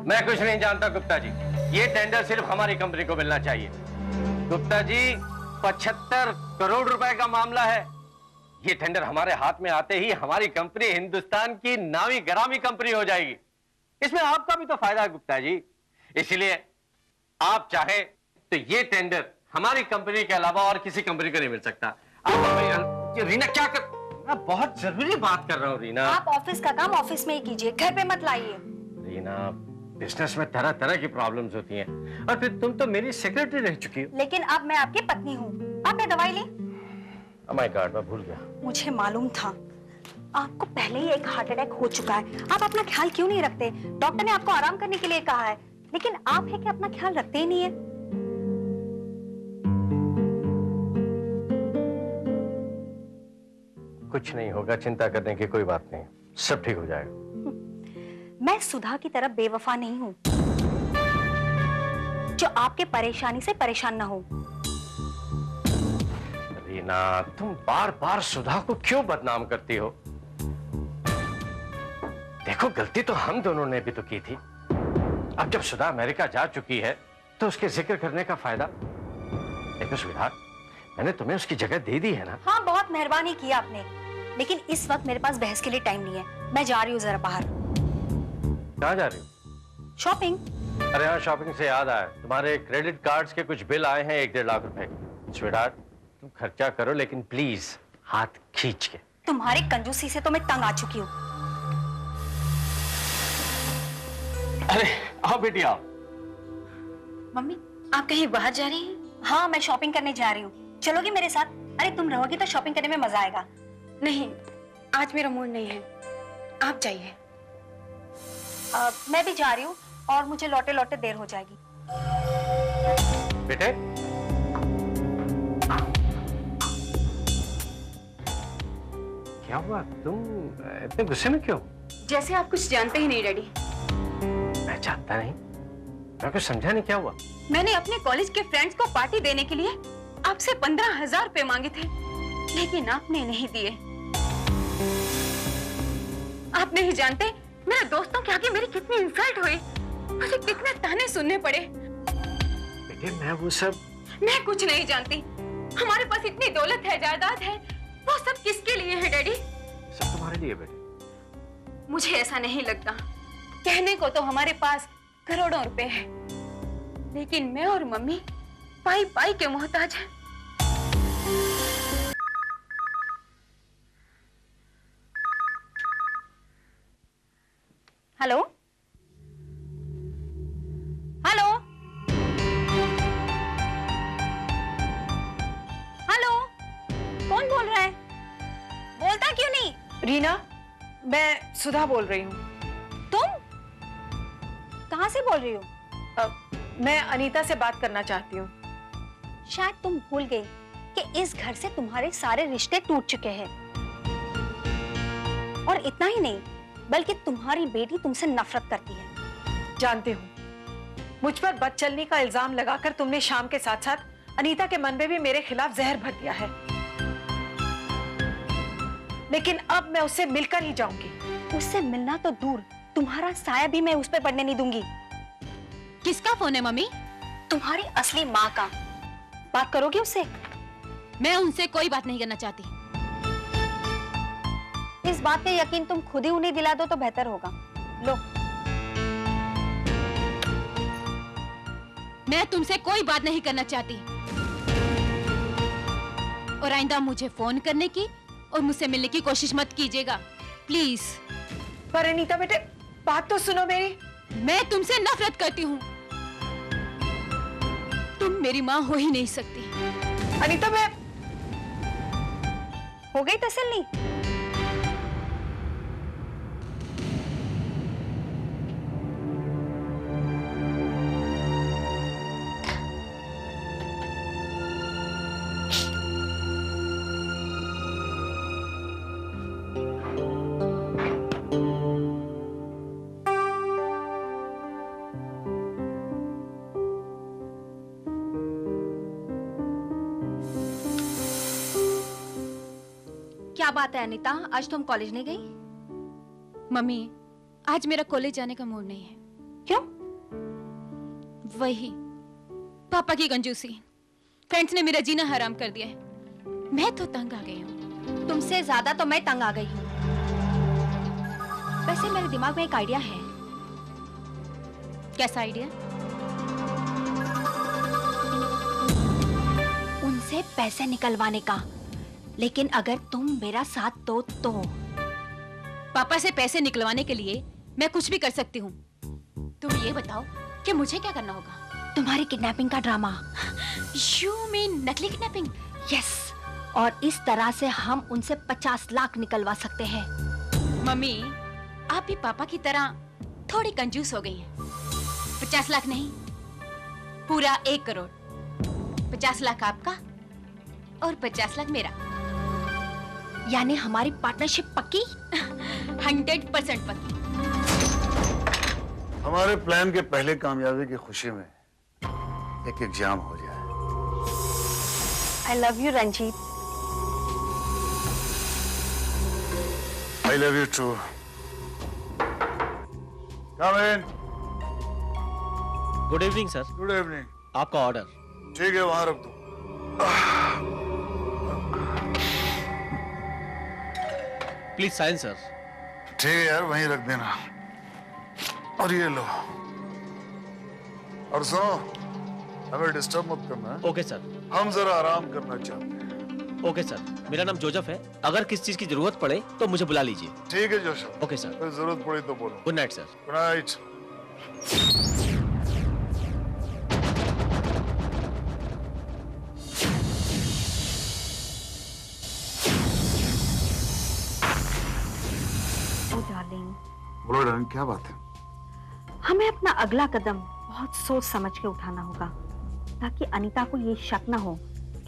मैं कुछ नहीं जानता गुप्ता जी, ये टेंडर सिर्फ हमारी कंपनी को मिलना चाहिए। गुप्ता जी 75 करोड़ रुपए का मामला है। ये टेंडर हमारे हाथ में आते ही हमारी कंपनी हिंदुस्तान की नामी गरामी कंपनी हो जाएगी। इसमें आपका भी तो फायदा है गुप्ता जी। इसलिए आप चाहे तो ये टेंडर हमारी कंपनी के अलावा और किसी कंपनी को नहीं मिल सकता। आप रीना क्या कर, मैं बहुत जरूरी बात कर रहा हूँ रीना। आप ऑफिस का काम ऑफिस में ही कीजिए, घर पे मत लाइए। रीना, बिजनेस में तरह तरह की प्रॉब्लम्स होती हैं, और फिर तुम तो मेरी सेक्रेटरी रह चुकी हो। लेकिन अब मैं आपकी पत्नी हूँ। आपने दवाई ली? Oh my God, मैं भूल गया। मुझे मालूम था, आपको पहले ही एक हार्ट अटैक हो चुका है। आप अपना ख्याल क्यों नहीं रखते? डॉक्टर ने आपको आराम करने के लिए कहा है, लेकिन आप है कि अपना ख्याल रखते ही नहीं है। कुछ नहीं होगा, चिंता करने की कोई बात नहीं, सब ठीक हो जाएगा। मैं सुधा की तरह बेवफा नहीं हूँ जो आपके परेशानी से परेशान ना हो। रीना, तुम बार बार सुधा को क्यों बदनाम करती हो? देखो, गलती तो हम दोनों ने भी तो की थी। अब जब सुधा अमेरिका जा चुकी है तो उसके जिक्र करने का फायदा। देखो स्वीटहार्ट, मैंने तुम्हें उसकी जगह दे दी है ना। हाँ, बहुत मेहरबानी की आपने, लेकिन इस वक्त मेरे पास बहस के लिए टाइम नहीं है। मैं जा रही हूँ जरा बाहर। कहाँ जा रही हो? शॉपिंग। अरे हाँ, शॉपिंग से याद आया, तुम्हारे क्रेडिट कार्ड्स के कुछ बिल आए हैं 1-1.5 लाख रुपए। स्वीटहार्ट, तुम खर्चा करो, लेकिन प्लीज हाथ खींच के। तुम्हारी कंजूसी से तो मैं तंग आ चुकी हूँ। अरे आओ बेटी आओ। मम्मी, आप कहीं बाहर जा रही हैं? हाँ, मैं शॉपिंग करने जा रही हूँ। चलोगी मेरे साथ? अरे तुम रहोगी तो शॉपिंग करने में मजा आएगा। नहीं, आज मेरा मूड नहीं है, आप जाइए। मैं भी जा रही हूँ और मुझे लौटे लौटे देर हो जाएगी। बेटे, क्या हुआ? तुम इतने गुस्से में क्यों? जैसे आप कुछ जानते ही नहीं डैडी। मैं जानता नहीं, मैं कुछ समझा नहीं, क्या हुआ? मैंने अपने कॉलेज के फ्रेंड्स को पार्टी देने के लिए आपसे 15,000 रुपए मांगे थे, लेकिन आपने नहीं दिए। आप नहीं जानते मेरे दोस्तों के आगे मेरी कितनी इंसल्ट हुई, मुझे कितने ताने सुनने पड़े। बेटे, मैं वो सब, मैं कुछ नहीं जानती। हमारे पास इतनी दौलत है, जायदाद है, वो सब किसके लिए है डैडी? सब तुम्हारे लिए बेटे। मुझे ऐसा नहीं लगता। कहने को तो हमारे पास करोड़ों रुपए हैं, लेकिन मैं और मम्मी पाई पाई के मोहताज हैं। हेलो हेलो हेलो, कौन बोल रहा है? बोलता क्यों नहीं? रीना, मैं सुधा बोल रही हूँ। तुम कहाँ से बोल रही हो? मैं अनीता से बात करना चाहती हूँ। शायद तुम भूल गई कि इस घर से तुम्हारे सारे रिश्ते टूट चुके हैं, और इतना ही नहीं बल्कि तुम्हारी बेटी तुमसे नफरत करती है। जानती हूँ, मुझ पर बदचलनी का इल्जाम लगाकर तुमने शाम के साथ साथ अनीता के मन में भी मेरे खिलाफ जहर भर दिया है, लेकिन अब मैं उससे मिलकर ही जाऊंगी। उससे मिलना तो दूर, तुम्हारा साया भी मैं उस पर पड़ने नहीं दूंगी। किसका फोन है मम्मी? तुम्हारी असली माँ का। बात करोगे उससे? मैं उनसे कोई बात नहीं करना चाहती। इस बात पे यकीन तुम खुद ही उन्हें दिला दो तो बेहतर होगा। लो। मैं तुमसे कोई बात नहीं करना चाहती, और आइंदा मुझे फोन करने की और मुझसे मिलने की कोशिश मत कीजिएगा, प्लीज। पर अनीता बेटे बात तो सुनो मेरी। मैं तुमसे नफरत करती हूँ। तुम मेरी माँ हो ही नहीं सकती। अनीता मैं हो गई तसल्ली? क्या बात है अनीता, आज तुम कॉलेज नहीं गई? मम्मी, आज मेरा कॉलेज जाने का मूड नहीं है। क्यों? वही पापा की कंजूसी। फ्रेंड्स ने मेरा जीना हराम कर दिया है। मैं तो तंग आ गई हूँ। तुमसे ज्यादा तो मैं तंग आ गई हूँ। वैसे मेरे दिमाग में एक आइडिया है। कैसा आइडिया? उनसे पैसे निकलवाने का, लेकिन अगर तुम मेरा साथ दो तो। पापा से पैसे निकलवाने के लिए मैं कुछ भी कर सकती हूँ। तुम ये बताओ कि मुझे क्या करना होगा? तुम्हारी किडनैपिंग का ड्रामा। You mean नकली किडनैपिंग? यस, और इस तरह से हम उनसे 50 लाख निकलवा सकते हैं। मम्मी, आप भी पापा की तरह थोड़ी कंजूस हो गई हैं। 50 लाख नहीं, पूरा 1 करोड़। 50 लाख आपका और 50 लाख मेरा। यानी हमारी पार्टनरशिप पक्की? 100% पक्की। हमारे प्लान के पहले कामयाबी की खुशी में एक एग्जाम हो जाए। I love you, Ranjit. I love you too. Come in. Good evening sir. Good evening. आपका ऑर्डर। ठीक है, वहां रख दो। Please sign sir. ठीक है यार, वहीं रख देना। और ये लो। और सुनो, हमें डिस्टर्ब मत करना है। Okay sir. हम जरा आराम करना चाहते हैं। Okay sir. मेरा नाम जोसेफ है। अगर किस चीज की जरूरत पड़े तो मुझे बुला लीजिए। ठीक है जोसेफ। Okay sir. कोई जरूरत पड़ी तो बोलो। Good night sir. Good night. बोलो डार्लिंग, क्या बात है? हमें अपना अगला कदम बहुत सोच समझ के उठाना होगा, ताकि अनीता को ये शक ना हो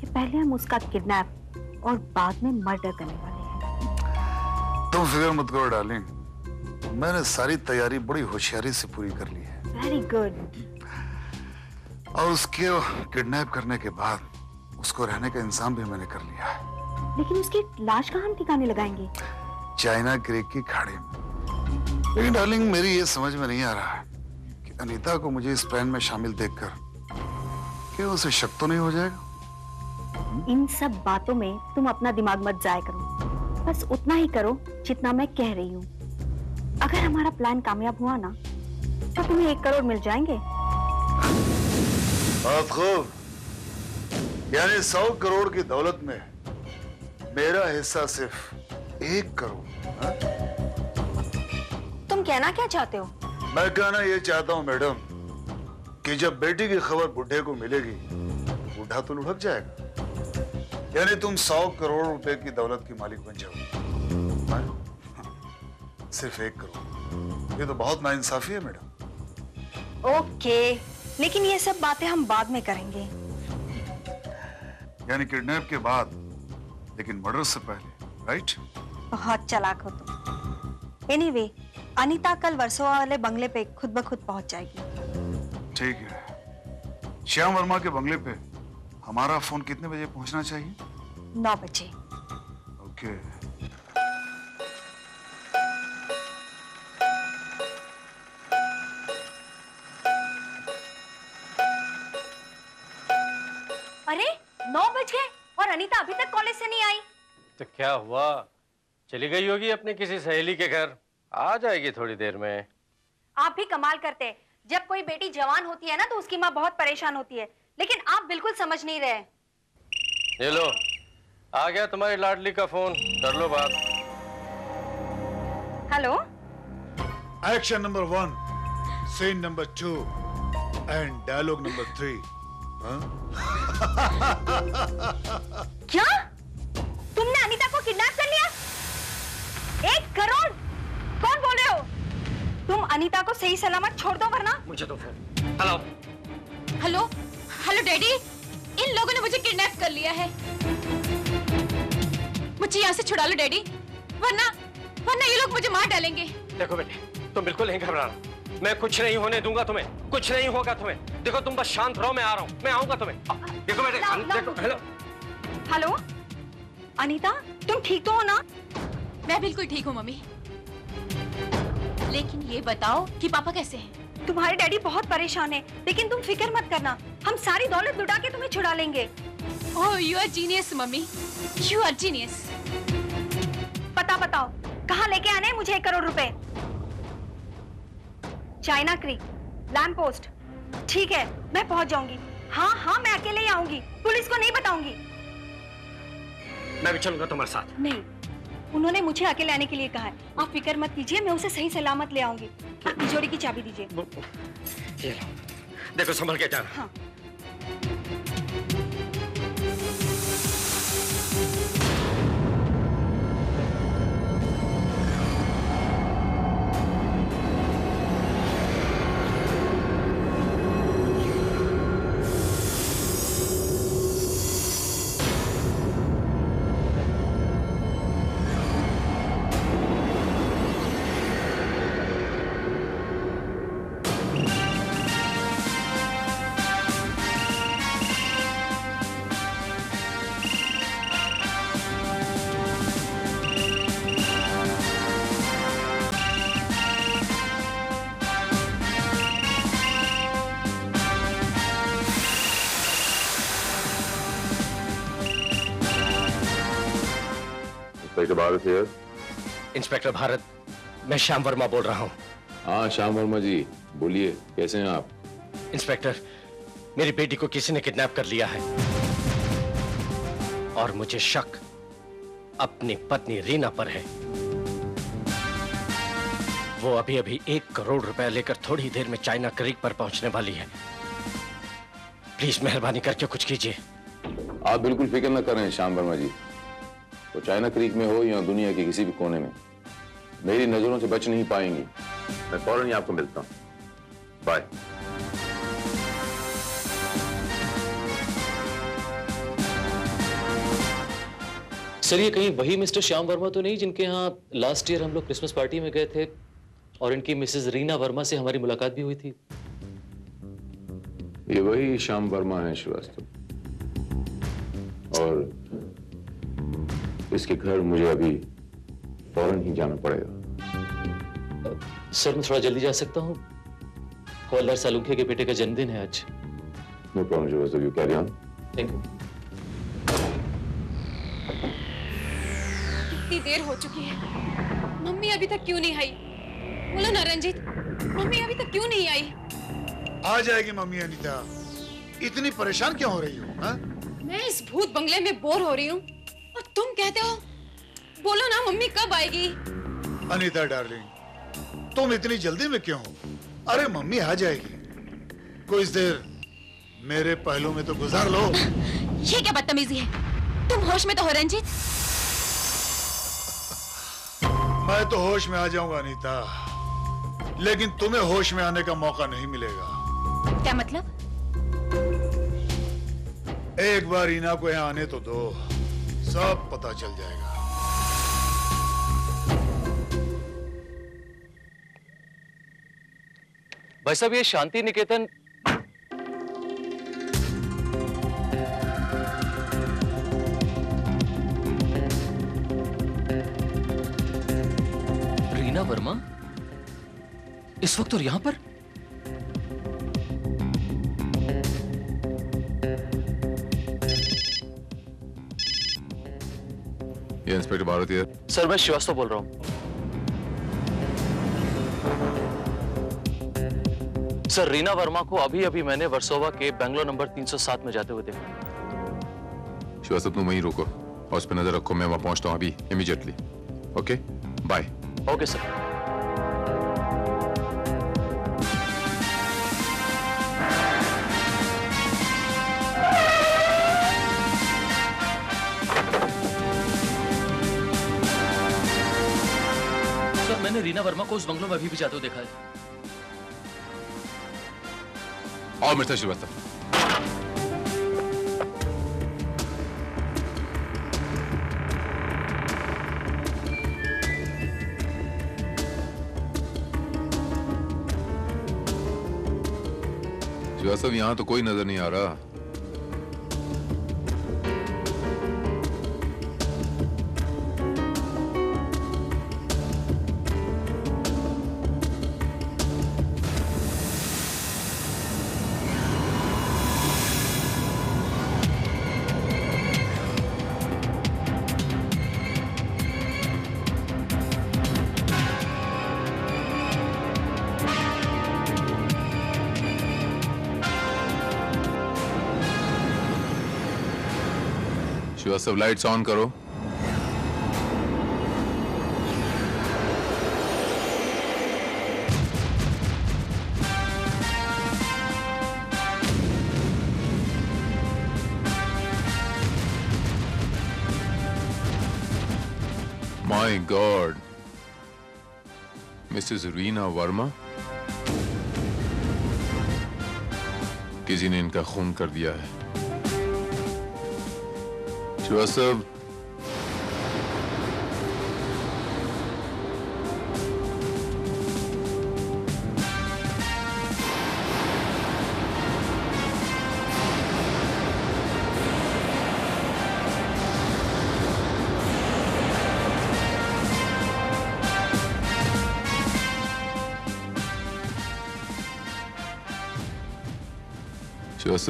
कि पहले हम उसका किडनैप और बाद में मर्डर करने वाले हैं। तुम फिक्र मत करो डार्लिंग, मैंने सारी तैयारी बड़ी होशियारी से पूरी कर ली है। Very good. और उसके किडनैप करने के बाद उसको रहने का इंतजाम भी मैंने कर लिया है। लेकिन उसकी लाश कहाँ हम ठिकाने लगाएंगे? चाइना क्रीक की खाड़ी में। लेकिन डार्लिंग, मेरी ये समझ में नहीं आ रहा है कि अनीता को मुझे इस प्लान में शामिल देखकर क्या उसे शक तो नहीं हो जाएगा? इन सब बातों में तुम अपना दिमाग मत जाया करो, बस उतना ही करो जितना मैं कह रही हूँ। अगर हमारा प्लान कामयाब हुआ ना, तो तुम्हें 1 करोड़ मिल जाएंगे। बहुत खूब। यानी 100 करोड़ की दौलत में मेरा हिस्सा सिर्फ 1 करोड़। हा? तुम कहना क्या चाहते हो? मैं कहना ये चाहता हूं मैडम कि जब बेटी की खबर बुढ़े को मिलेगी, बुढ़ा तो लुढ़क जाएगा। यानी तुम 100 करोड़ रुपए की दौलत की मालिक बन जाओ। सिर्फ 1 करोड़, ये तो बहुत नाइंसाफी है मैडम। ओके, लेकिन ये सब बातें हम बाद में करेंगे। यानी किडनैप के बाद, लेकिन मर्डर से पहले, राइट? बहुत चालाक हो तुम। एनीवे, अनीता कल वर्सोवा वाले बंगले पे खुद ब खुद पहुंच जाएगी। ठीक है। श्याम वर्मा के बंगले पे हमारा फोन कितने बजे पहुंचना चाहिए? 9 बजे। ओके। अरे 9 बज गए और अनीता अभी तक कॉलेज से नहीं आई। तो क्या हुआ? चली गई होगी अपनी किसी सहेली के घर। आ जाएगी थोड़ी देर में। आप भी कमाल करते हैं। जब कोई बेटी जवान होती है ना, तो उसकी माँ बहुत परेशान होती है, लेकिन आप बिल्कुल समझ नहीं रहे। ये लो, आ गया तुम्हारी लाडली का फोन, कर लो बात। Hello, action number 1, scene number 2 and dialogue number 3। क्या तुमने अनीता को किडनैप कर लिया? 1 करोड़? कौन बोल रहे हो? तुम अनीता को सही सलामत छोड़ दो वरना। मुझे तो phone. Hello hello hello daddy, इन लोगों ने मुझे किडनैप कर लिया है। मुझे यहाँ से छुड़ा लो डैडी, वरना वरना ये लोग मुझे मार डालेंगे। देखो बेटे, तुम बिल्कुल नहीं घबराना, मैं कुछ नहीं होने दूंगा तुम्हें, कुछ नहीं होगा तुम्हें। देखो तुम बस शांत रहो, मैं आ रहा हूँ, मैं आऊंगा तुम्हें। देखो बेटे, देखो। हेलो हेलो अनीता, तुम ठीक तो हो ना? मैं बिल्कुल ठीक हूँ मम्मी, लेकिन ये बताओ कि पापा कैसे हैं? तुम्हारे डैडी बहुत परेशान है, लेकिन तुम फिक्र मत करना, हम सारी दौलत लुटा के तुम्हें छुड़ा लेंगे। Oh you are genius mummy, you are genius. पता बताओ, कहाँ लेके आने हैं मुझे 1 करोड़ रुपए? China creek, lamp post. ठीक है, मैं पहुंच जाऊंगी। हाँ हाँ, मैं अकेले ही आऊंगी, पुलिस को नहीं बताऊंगी। मैं भी चलूंगा तुम्हारे साथ। नहीं, उन्होंने मुझे अकेले आने के लिए कहा है। आप फिक्र मत कीजिए, मैं उसे सही सलामत ले आऊंगी। आप तिजोरी की चाबी दीजिए। ये लो, देखो संभल के जाना। हाँ। इंस्पेक्टर भारत है। इंस्पेक्टर भारत, मैं श्याम वर्मा बोल रहा हूँ। हाँ श्याम वर्मा जी, बोलिए, कैसे हैं आप? इंस्पेक्टर, मेरी बेटी को किसी ने किडनैप कर लिया है और मुझे शक अपनी पत्नी रीना पर है। वो अभी अभी 1 करोड़ रुपए लेकर थोड़ी देर में चाइना क्रीक पर पहुंचने वाली है। प्लीज मेहरबानी करके कुछ कीजिए। आप बिल्कुल फिक्र न करें श्याम वर्मा जी, तो चाइना क्रीक में हो या दुनिया के किसी भी कोने में, मेरी नजरों से बच नहीं पाएंगी। मैं फौरन ही आपको मिलता हूं। बाय। सर, ये कहीं वही मिस्टर श्याम वर्मा तो नहीं जिनके यहाँ लास्ट ईयर हम लोग क्रिसमस पार्टी में गए थे और इनकी मिसेस रीना वर्मा से हमारी मुलाकात भी हुई थी? ये वही श्याम वर्मा है श्रीवास्तव, और इसके घर मुझे अभी फौरन ही जाना पड़ेगा। सर, मैं थोड़ा जल्दी जा सकता हूँ? हवलदार सालुंखे के बेटे का जन्मदिन है आज। No problem Shrivastava, you carry on. Thank you. इतनी देर हो चुकी है, मम्मी अभी तक क्यों नहीं आई? बोलो ना रंजीत, मम्मी अभी तक क्यों नहीं आई? आ जाएगी मम्मी अनीता, इतनी परेशान क्यों हो रही हो? हा? मैं इस भूत बंगले में बोर हो रही हूँ और तुम कहते हो बोलो ना मम्मी कब आएगी? अनीता डार्लिंग, तुम इतनी जल्दी में क्यों हो? अरे मम्मी आ जाएगी, कुछ देर मेरे पहलू में तो गुजार लो। ये क्या बदतमीजी है? तुम होश में तो हो रंजीत? मैं तो होश में आ जाऊंगा अनीता, लेकिन तुम्हें होश में आने का मौका नहीं मिलेगा। क्या मतलब? एक बार रीना को यहाँ आने तो दो, सब पता चल जाएगा। भाई साहब, ये शांति निकेतन रीना वर्मा इस वक्त और यहां पर? ये इंस्पेक्टर भारती है। सर, मैं श्रीवास्तव बोल रहा हूं। सर, रीना वर्मा को अभी अभी मैंने वर्सोवा के बेंगलोर नंबर 307 में जाते हुए देखा। श्रीवास्तव, तुम वहीं रुको और उस पर नजर रखो, मैं वहां पहुंचता हूं अभी immediately. Okay, bye. Okay sir. मैंने रीना वर्मा को उस बंगलों में अभी भी जाते हुए देखा है। और मिस्टर श्रीवास्तव, श्रीवास्तव यहां तो कोई नजर नहीं आ रहा। श्रीवास्तव लाइट्स ऑन करो। My God, Mrs Reena Verma, किसी ने इनका खून कर दिया है। श्रीवास्तव,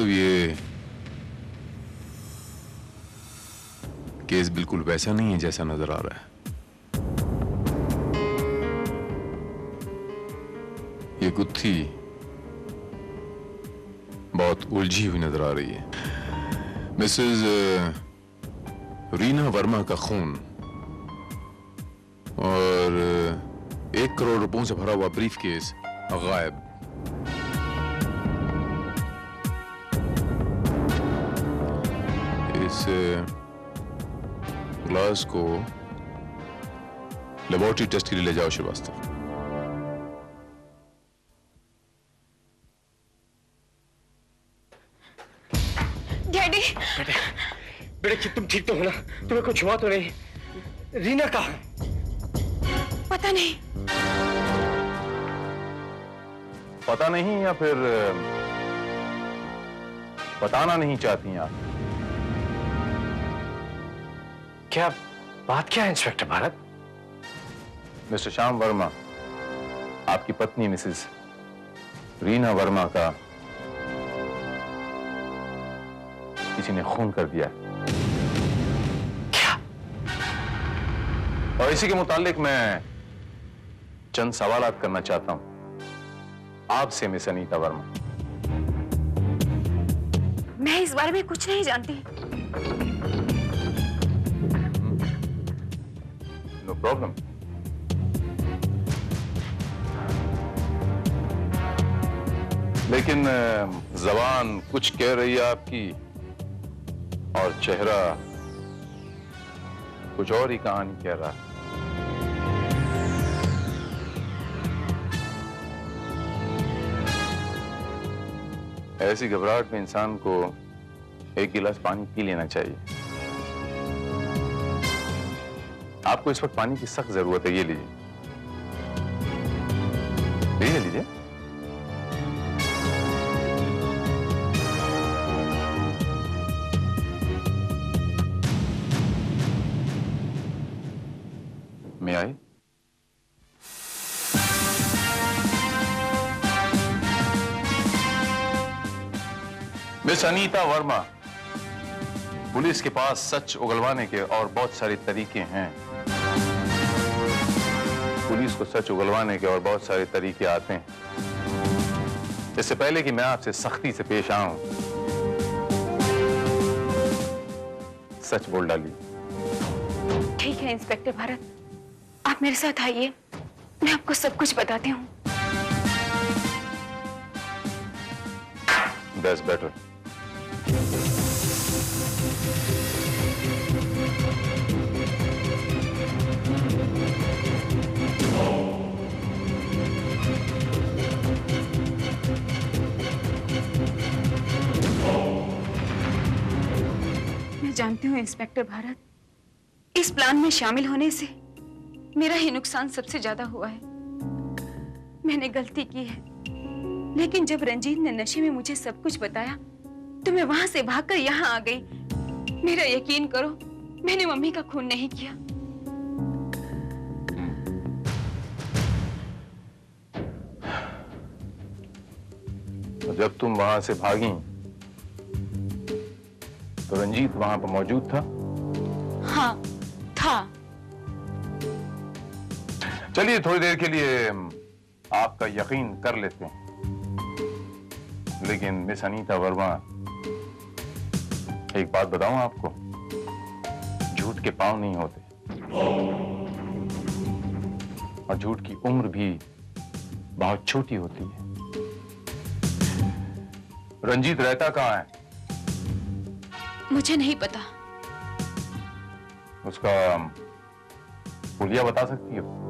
ये केस बिल्कुल वैसा नहीं है जैसा नजर आ रहा है। ये गुत्थी बहुत उलझी हुई नजर आ रही है। मिसेस रीना वर्मा का खून और 1 करोड़ रुपयों से भरा हुआ ब्रीफ केस गायब। इस ग्लास को लेबोरेटरी टेस्ट के लिए ले जाओ श्रीवास्तव। डैडी, बेटे तुम ठीक तो हो ना? तुम्हें कुछ हुआ तो नहीं? रीना कहाँ है? पता नहीं। पता नहीं या फिर बताना नहीं चाहती आप? क्या बात क्या है इंस्पेक्टर भारत? मिस्टर श्याम वर्मा, आपकी पत्नी मिसेस रीना वर्मा का किसी ने खून कर दिया। क्या? और इसी के मुतालिक मैं चंद सवालात करना चाहता हूं आपसे मिस अनीता वर्मा। मैं इस बारे में कुछ नहीं जानती। No problem. लेकिन जबान कुछ कह रही है आपकी और चेहरा कुछ और ही कहानी कह रहा है। ऐसी घबराहट में इंसान को 1 गिलास पानी पी लेना चाहिए। आपको इस वक्त पानी की सख्त जरूरत है, ये लीजिए। लीजिए। मैं आई? मिस अनीता वर्मा, पुलिस के पास सच उगलवाने के और बहुत सारे तरीके हैं। पुलिस को सच उगलवाने के और बहुत सारे तरीके आते हैं। इससे पहले कि मैं आपसे सख्ती से पेश आऊं, सच बोल डालिए। ठीक है इंस्पेक्टर भारत, आप मेरे साथ आइए, मैं आपको सब कुछ बताती हूँ। That's better. हूँ इंस्पेक्टर भारत, इस प्लान में शामिल होने से मेरा ही नुकसान सबसे ज्यादा हुआ है। मैंने गलती की है, लेकिन जब रंजीत ने नशे में मुझे सब कुछ बताया तो मैं वहां से भागकर यहाँ आ गई। मेरा यकीन करो, मैंने मम्मी का खून नहीं किया। जब तुम वहां से भागी तो रंजीत वहां पर मौजूद था? हाँ, था। चलिए थोड़ी देर के लिए आपका यकीन कर लेते हैं, लेकिन मिस अनीता वर्मा, एक बात बताऊं आपको, झूठ के पांव नहीं होते और झूठ की उम्र भी बहुत छोटी होती है। रंजीत रहता कहां है? मुझे नहीं पता। उसका पुलिया बता सकती हो?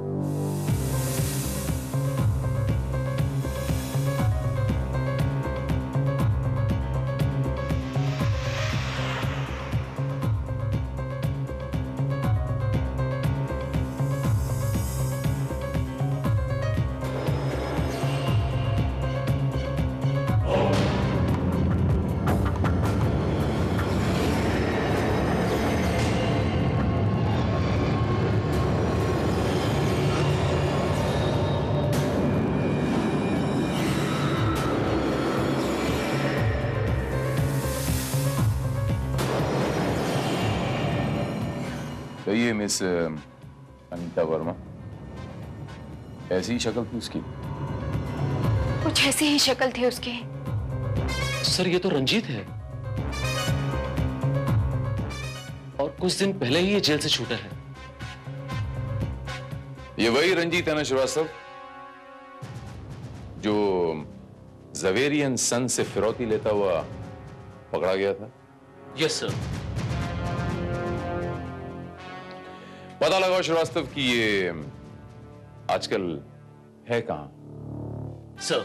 तो ये मिस अनीता वर्मा, ऐसी शक्ल थी उसकी? कुछ ऐसी ही शक्ल थी उसकी। सर ये तो रंजीत है, और कुछ दिन पहले ही ये जेल से छूटा है। ये वही रंजीत है ना श्रीवास्तव, जो जवेरियन सन से फिरौती लेता हुआ पकड़ा गया था? Yes sir. पता लगाओ श्रीवास्तव कि ये आजकल है कहां? सर।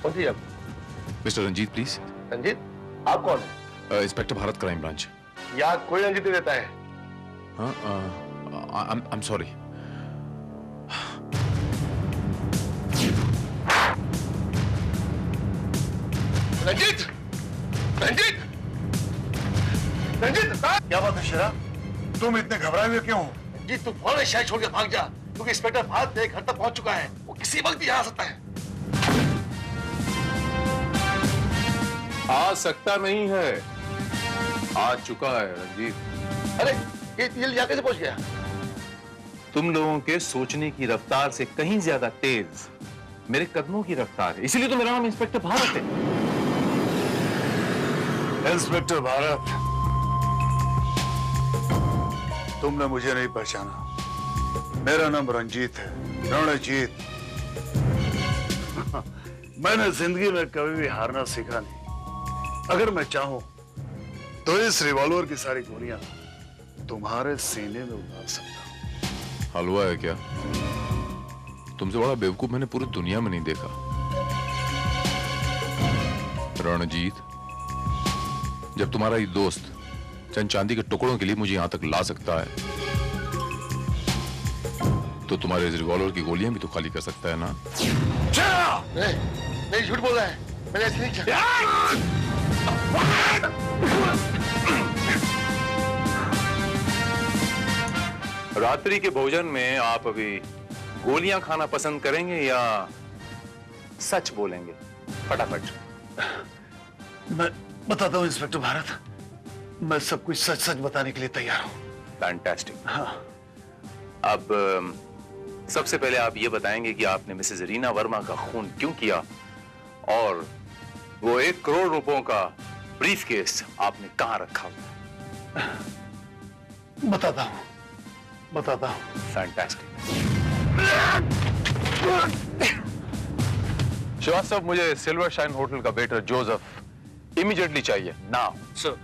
कौन थी आप? Mister Ranjit please. रंजीत, आप कौन है? Inspector Bharat, crime branch. यहाँ कोई रंजीत नहीं रहता है। हाँ, I'm sorry। रंजीत! रंजीत! रंजीत! क्या बात है शेरा? तुम इतने घबराए हुए क्यों हो? रंजीत, तू फौरन शहर छोड़ के भाग जा, क्योंकि इंस्पेक्टर भारत तेरे घर तक पहुंच चुका है। वो किसी वक्त भी यहाँ आ सकता है। आ सकता नहीं है, आ चुका है रंजीत। अरे ये जल्दी यहाँ कैसे पहुंच गया? तुम लोगों के सोचने की रफ्तार से कहीं ज्यादा तेज मेरे कदमों की रफ्तार है, इसीलिए तो मेरा नाम इंस्पेक्टर भारत है। इंस्पेक्टर भारत, तुमने मुझे नहीं पहचाना। मेरा नाम रंजीत है, रणजीत। मैंने जिंदगी में कभी भी हारना सीखा नहीं। अगर मैं चाहूं तो इस रिवॉल्वर की सारी गोलियां तुम्हारे सीने में उतार सकता हूं। हलवा है क्या? तुमसे बड़ा बेवकूफ मैंने पूरी दुनिया में नहीं देखा। रणजीत, जब तुम्हारा ये दोस्त चंद चांदी के टुकड़ों के लिए मुझे यहां तक ला सकता है, तो तुम्हारे इस रिवॉल्वर की गोलियां भी तो खाली कर सकता है ना? नहीं, झूठ बोल रहा है। मैंने ऐसे नहीं किया। रात्रि के भोजन में आप अभी गोलियां खाना पसंद करेंगे या सच बोलेंगे? फटाफट। मैं बताता हूं इंस्पेक्टर भारत, मैं सब कुछ सच सच बताने के लिए तैयार हूं। फैंटास्टिक। हाँ। अब सबसे पहले आप ये बताएंगे कि आपने मिसेज रीना वर्मा का खून क्यों किया, और वो 1 करोड़ रुपयों का ब्रीफकेस आपने कहां रखा? बताता हूं। फैंटास्टिक। श्रीवास्तव, मुझे सिल्वर शाइन होटल का वेटर जोसेफ इमीडिएटली चाहिए, नाउ। सर।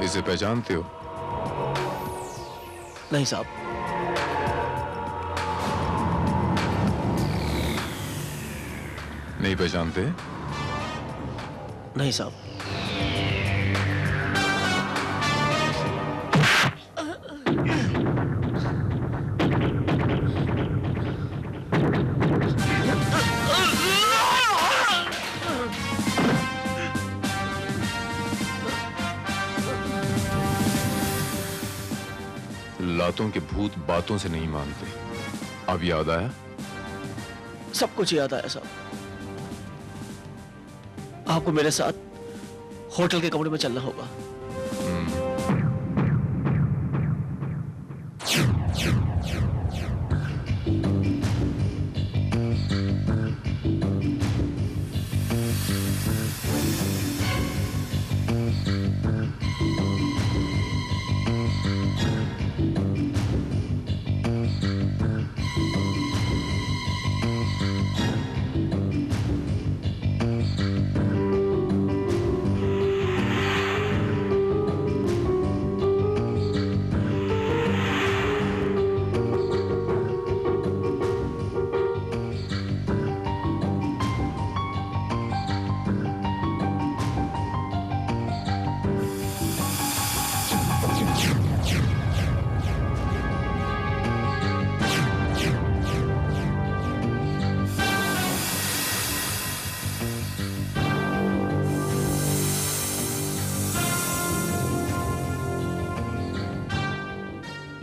इसे पहचानते हो? नहीं साहब। नहीं पहचानते? नहीं साहब। लातों के भूत बातों से नहीं मानते। अब याद आया? सब कुछ याद आया साहब। आपको मेरे साथ होटल के कमरे में चलना होगा।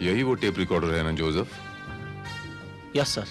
यही वो टेप रिकॉर्डर है ना जोसेफ? Yes sir.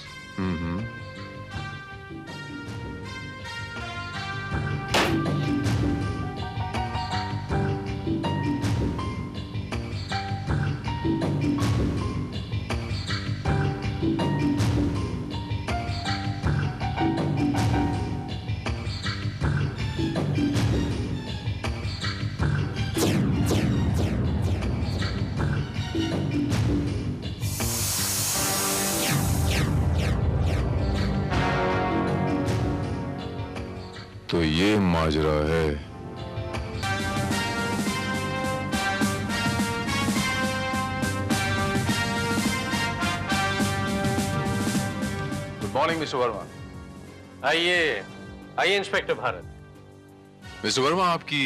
तो ये माजरा है। Good morning mister Verma. आइए आइए इंस्पेक्टर भारत। मिस्टर वर्मा, आपकी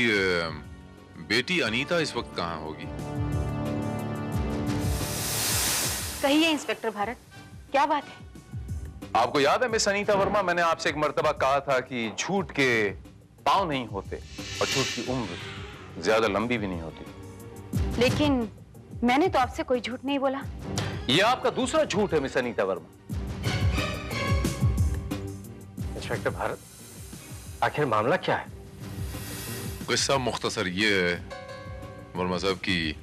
बेटी अनीता इस वक्त कहाँ होगी? कहिए इंस्पेक्टर भारत, क्या बात है? आपको याद है मिस अनीता वर्मा, मैंने आपसे एक मर्तबा कहा था कि झूठ के पांव नहीं होते और झूठ की उम्र ज्यादा लंबी भी नहीं होती। लेकिन मैंने तो आपसे कोई झूठ नहीं बोला। यह आपका दूसरा झूठ है मिस अनीता वर्मा। इंस्पेक्टर भारत, आखिर मामला क्या है? किस्सा मुख्तसर ये है वर्मा साहब कि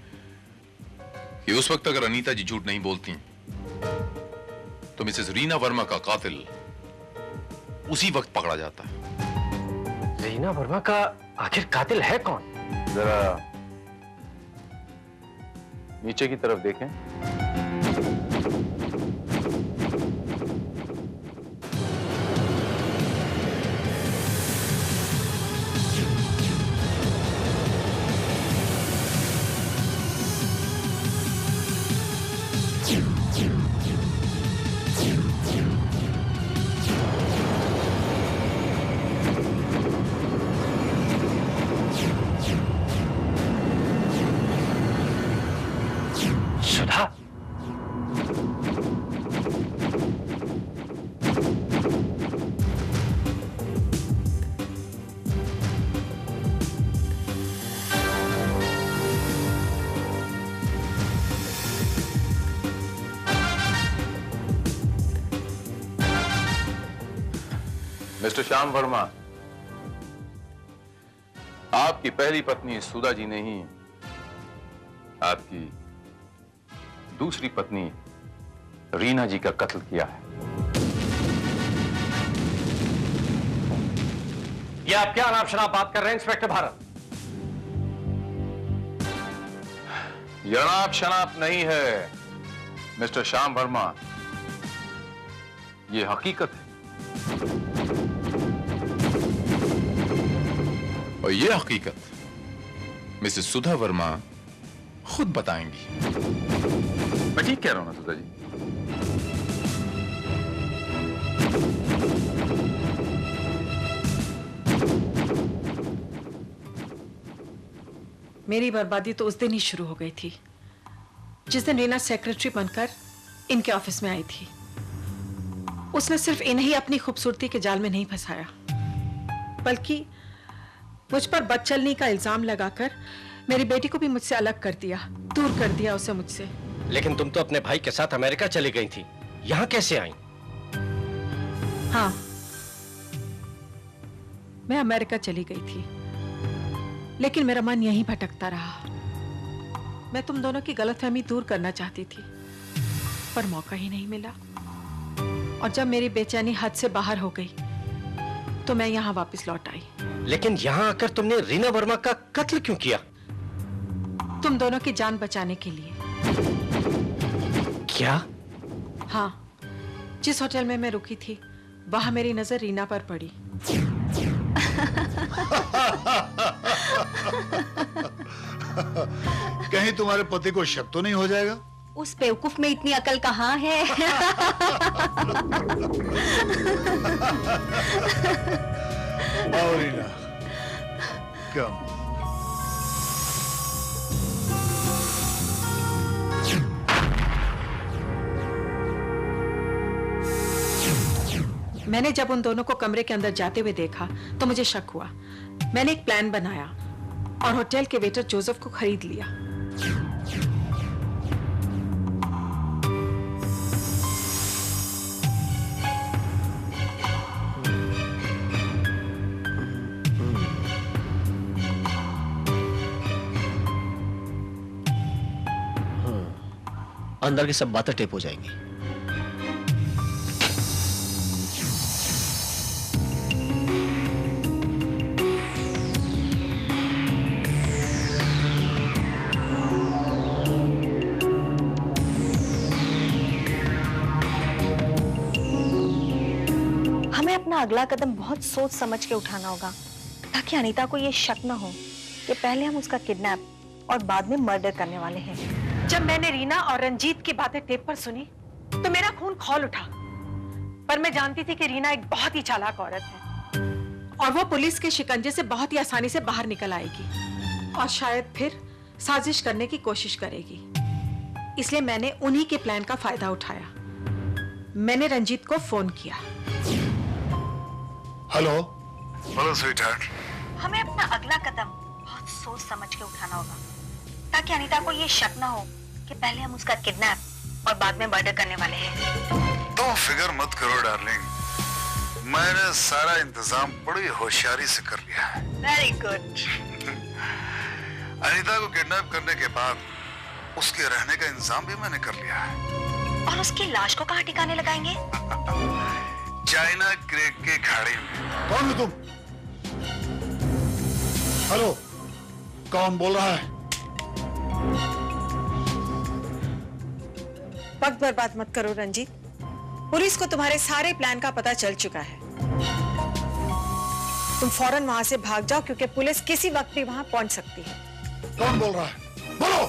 उस वक्त अगर अनीता जी झूठ नहीं बोलती तो मिसेस रीना वर्मा का कातिल उसी वक्त पकड़ा जाता है। रीना वर्मा का आखिर कातिल है कौन? जरा नीचे की तरफ देखें। सुधा, मिस्टर श्याम वर्मा, आपकी पहली पत्नी सुधा जी ने ही आपकी दूसरी पत्नी रीना जी का कत्ल किया है। ये आप क्या अनाप शनाप बात कर रहे हैं इंस्पेक्टर भारत? यह अनाप शनाप नहीं है मिस्टर श्याम वर्मा, ये हकीकत है। और ये हकीकत मिसेस सुधा वर्मा खुद बताएंगी। मैं ठीक कह रहा हूं ना सुधा जी? मेरी बर्बादी तो उस दिन ही शुरू हो गई थी जिस दिन रीना सेक्रेटरी बनकर इनके ऑफिस में आई थी। उसने सिर्फ इन्हें ही अपनी खूबसूरती के जाल में नहीं फंसाया, बल्कि मुझ पर बदचलनी का इल्जाम लगाकर मेरी बेटी को भी मुझसे अलग कर दिया, दूर कर दिया उसे मुझसे। लेकिन तुम तो अपने भाई के साथ अमेरिका चली गई थी, यहाँ कैसे आई? हाँ, मैं अमेरिका चली गई थी, लेकिन मेरा मन यहीं भटकता रहा। मैं तुम दोनों की गलतफहमी दूर करना चाहती थी, पर मौका ही नहीं मिला। और जब मेरी बेचैनी हद से बाहर हो गई तो मैं यहाँ वापस लौट आई। लेकिन यहाँ आकर तुमने रीना वर्मा का कत्ल क्यों किया? तुम दोनों की जान बचाने के लिए। क्या? हाँ, जिस होटल में मैं रुकी थी वहां मेरी नजर रीना पर पड़ी। कहीं तुम्हारे पति को शक तो नहीं हो जाएगा? उस बेवकूफ में इतनी अकल कहाँ है? आओ रीना, कम। मैंने जब उन दोनों को कमरे के अंदर जाते हुए देखा तो मुझे शक हुआ। मैंने एक प्लान बनाया और होटल के वेटर जोसेफ को खरीद लिया। अंदर की सब बातें टेप हो जाएंगी। हमें अपना अगला कदम बहुत सोच समझ के उठाना होगा ताकि अनीता को ये शक न हो कि पहले हम उसका किडनैप और बाद में मर्डर करने वाले हैं। जब मैंने रीना और रंजीत की बातें टेप पर सुनी तो मेरा खून खौल उठा, पर मैं जानती थी कि रीना एक बहुत ही चालाक औरत है और वो पुलिस के शिकंजे से बहुत ही आसानी से बाहर निकल आएगी और शायद फिर साजिश करने की कोशिश करेगी। इसलिए मैंने उन्हीं के प्लान का फायदा उठाया। मैंने रंजीत को फोन किया। Hello sweetheart. हमें अपना अगला कदम बहुत सोच समझ के उठाना होगा ताकि अनीता को ये शक ना हो कि पहले हम उसका किडनैप और बाद में मर्डर करने वाले हैं। तुम फिक्र मत करो डार्लिंग, मैंने सारा इंतजाम बड़ी होशियारी से कर लिया है। Very good. अनीता को किडनैप करने के बाद उसके रहने का इंतजाम भी मैंने कर लिया है। और उसकी लाश को कहाँ ठिकाने लगाएंगे? चाइना क्रेक के खाड़ी में। कौन हो तुम? हेलो, कौन बोल रहा है? वक्त बर्बाद मत करो रंजीत, पुलिस को तुम्हारे सारे प्लान का पता चल चुका है। तुम फौरन वहां से भाग जाओ क्योंकि पुलिस किसी वक्त भी वहां पहुंच सकती है। कौन बोल रहा है? बोलो।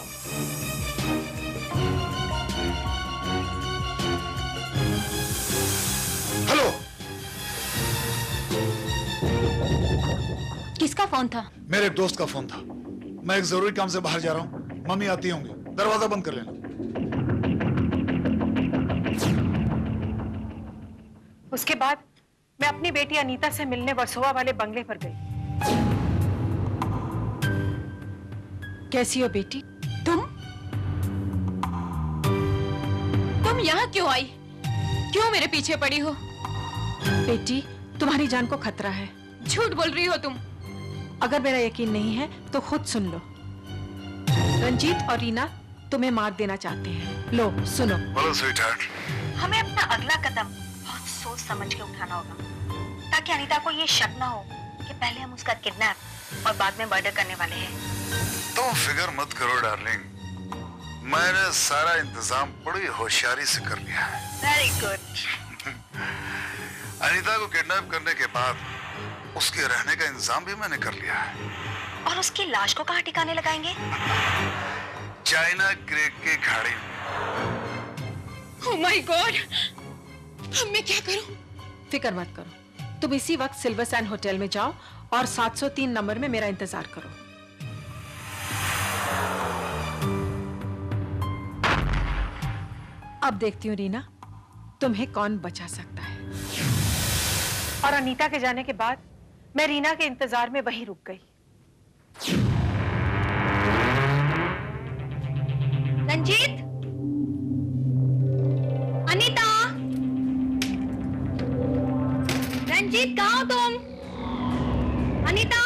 हेलो, किसका फोन था? मेरे एक दोस्त का फोन था। मैं एक जरूरी काम से बाहर जा रहा हूँ, मम्मी आती होंगी, दरवाजा बंद कर लेना। उसके बाद मैं अपनी बेटी अनीता से मिलने वर्सोवा वाले बंगले पर गई। कैसी हो बेटी? तुम यहाँ क्यों आई? क्यों मेरे पीछे पड़ी हो? बेटी, तुम्हारी जान को खतरा है। झूठ बोल रही हो तुम। अगर मेरा यकीन नहीं है तो खुद सुन लो। रंजीत और रीना तुम्हें मार देना चाहते हैं। लो सुनो। बोलो स्वीटहार्ट। हमें अपना अगला कदम बहुत सोच समझ के उठाना होगा ताकि अनीता को ये शक ना हो कि पहले हम उसका किडनैप और बाद में मर्डर करने वाले हैं। तुम फिक्र मत करो डार्लिंग, मैंने सारा इंतजाम बड़ी होशियारी से कर लिया है। Very good. अनीता को किडनैप करने के बाद उसके रहने का इंतजाम भी मैंने कर लिया है। और उसकी लाश को कहाँ ठिकाने लगाएंगे? चाइना क्रेक की खाड़ी में। Oh my God! अब मैं क्या करूं? फिक्र मत करो, तुम इसी वक्त सिल्वर सैंड होटल में जाओ और 703 नंबर में मेरा इंतजार करो। अब देखती हूँ रीना, तुम्हें कौन बचा सकता है। और अनीता के जाने के बाद मैं रीना के इंतजार में वहीं रुक गई। रंजीत, अनीता, रंजीत कहाँ हो तुम? अनीता,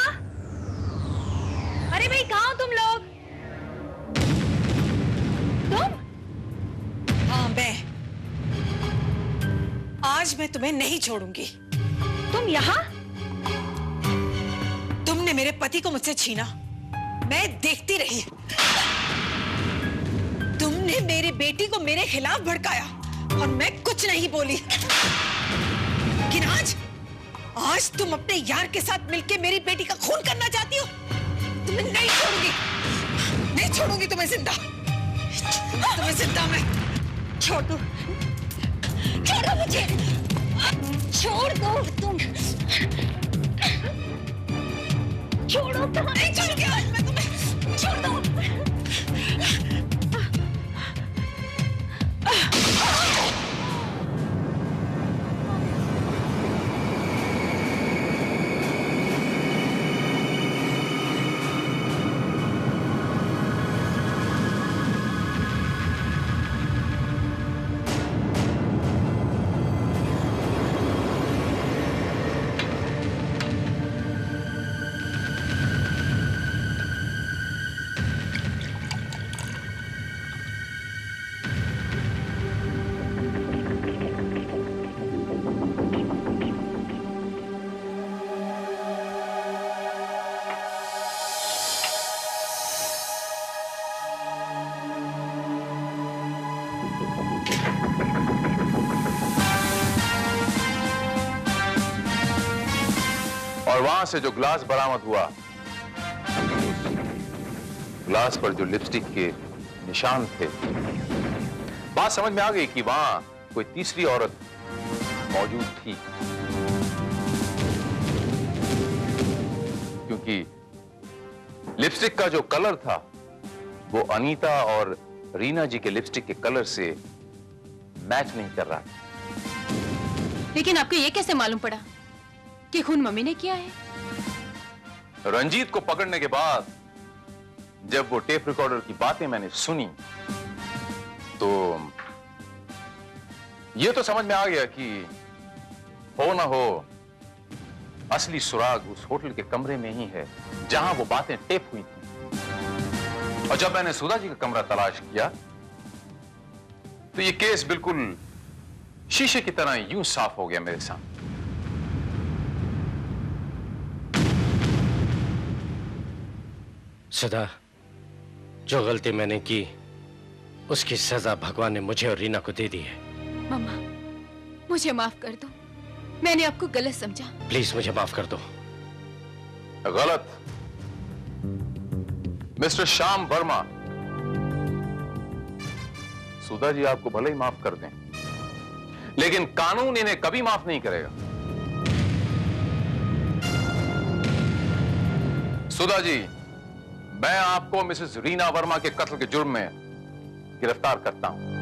अरे भाई कहाँ हो तुम लोग? तुम? हाँ मैं। आज मैं तुम्हें नहीं छोड़ूंगी। तुम यहाँ? तुमने मेरे पति को मुझसे छीना, मैं देखती रही। तुमने मेरी बेटी को मेरे खिलाफ भड़काया और मैं कुछ नहीं बोली। लेकिन आज तुम अपने यार के साथ मिलकर मेरी बेटी का खून करना चाहती हो। तुम्हें नहीं छोड़ूंगी, नहीं छोड़ूंगी तुम्हें जिंदा। तुम्हें जिंदा मैं छोड़ दो, छोड़ो मुझे, छोड़ दो तुम, छोड़ो। नहीं छोड़ूंगी आज मैं तुम्हें, छोड़ दो। और वहां से जो ग्लास बरामद हुआ, ग्लास पर जो लिपस्टिक के निशान थे, बात समझ में आ गई कि वहां कोई तीसरी औरत मौजूद थी। क्योंकि लिपस्टिक का जो कलर था वो अनीता और रीना जी के लिपस्टिक के कलर से मैच नहीं कर रहा था। लेकिन आपको ये कैसे मालूम पड़ा कि खून मम्मी ने किया है? रंजीत को पकड़ने के बाद जब वो टेप रिकॉर्डर की बातें मैंने सुनी तो ये तो समझ में आ गया कि हो ना हो असली सुराग उस होटल के कमरे में ही है जहां वो बातें टेप हुई थी। और जब मैंने सुधा जी का कमरा तलाश किया तो ये केस बिल्कुल शीशे की तरह यूं साफ हो गया मेरे सामने। सुधा, जो गलती मैंने की उसकी सजा भगवान ने मुझे और रीना को दे दी है। मम्मा, मुझे माफ कर दो, मैंने आपको गलत समझा। प्लीज मुझे माफ कर दो। गलत? मिस्टर श्याम वर्मा, सुधा जी आपको भले ही माफ कर दें, लेकिन कानून इन्हें कभी माफ नहीं करेगा। सुधा जी, मैं आपको मिसेस रीना वर्मा के कत्ल के जुर्म में गिरफ्तार करता हूं।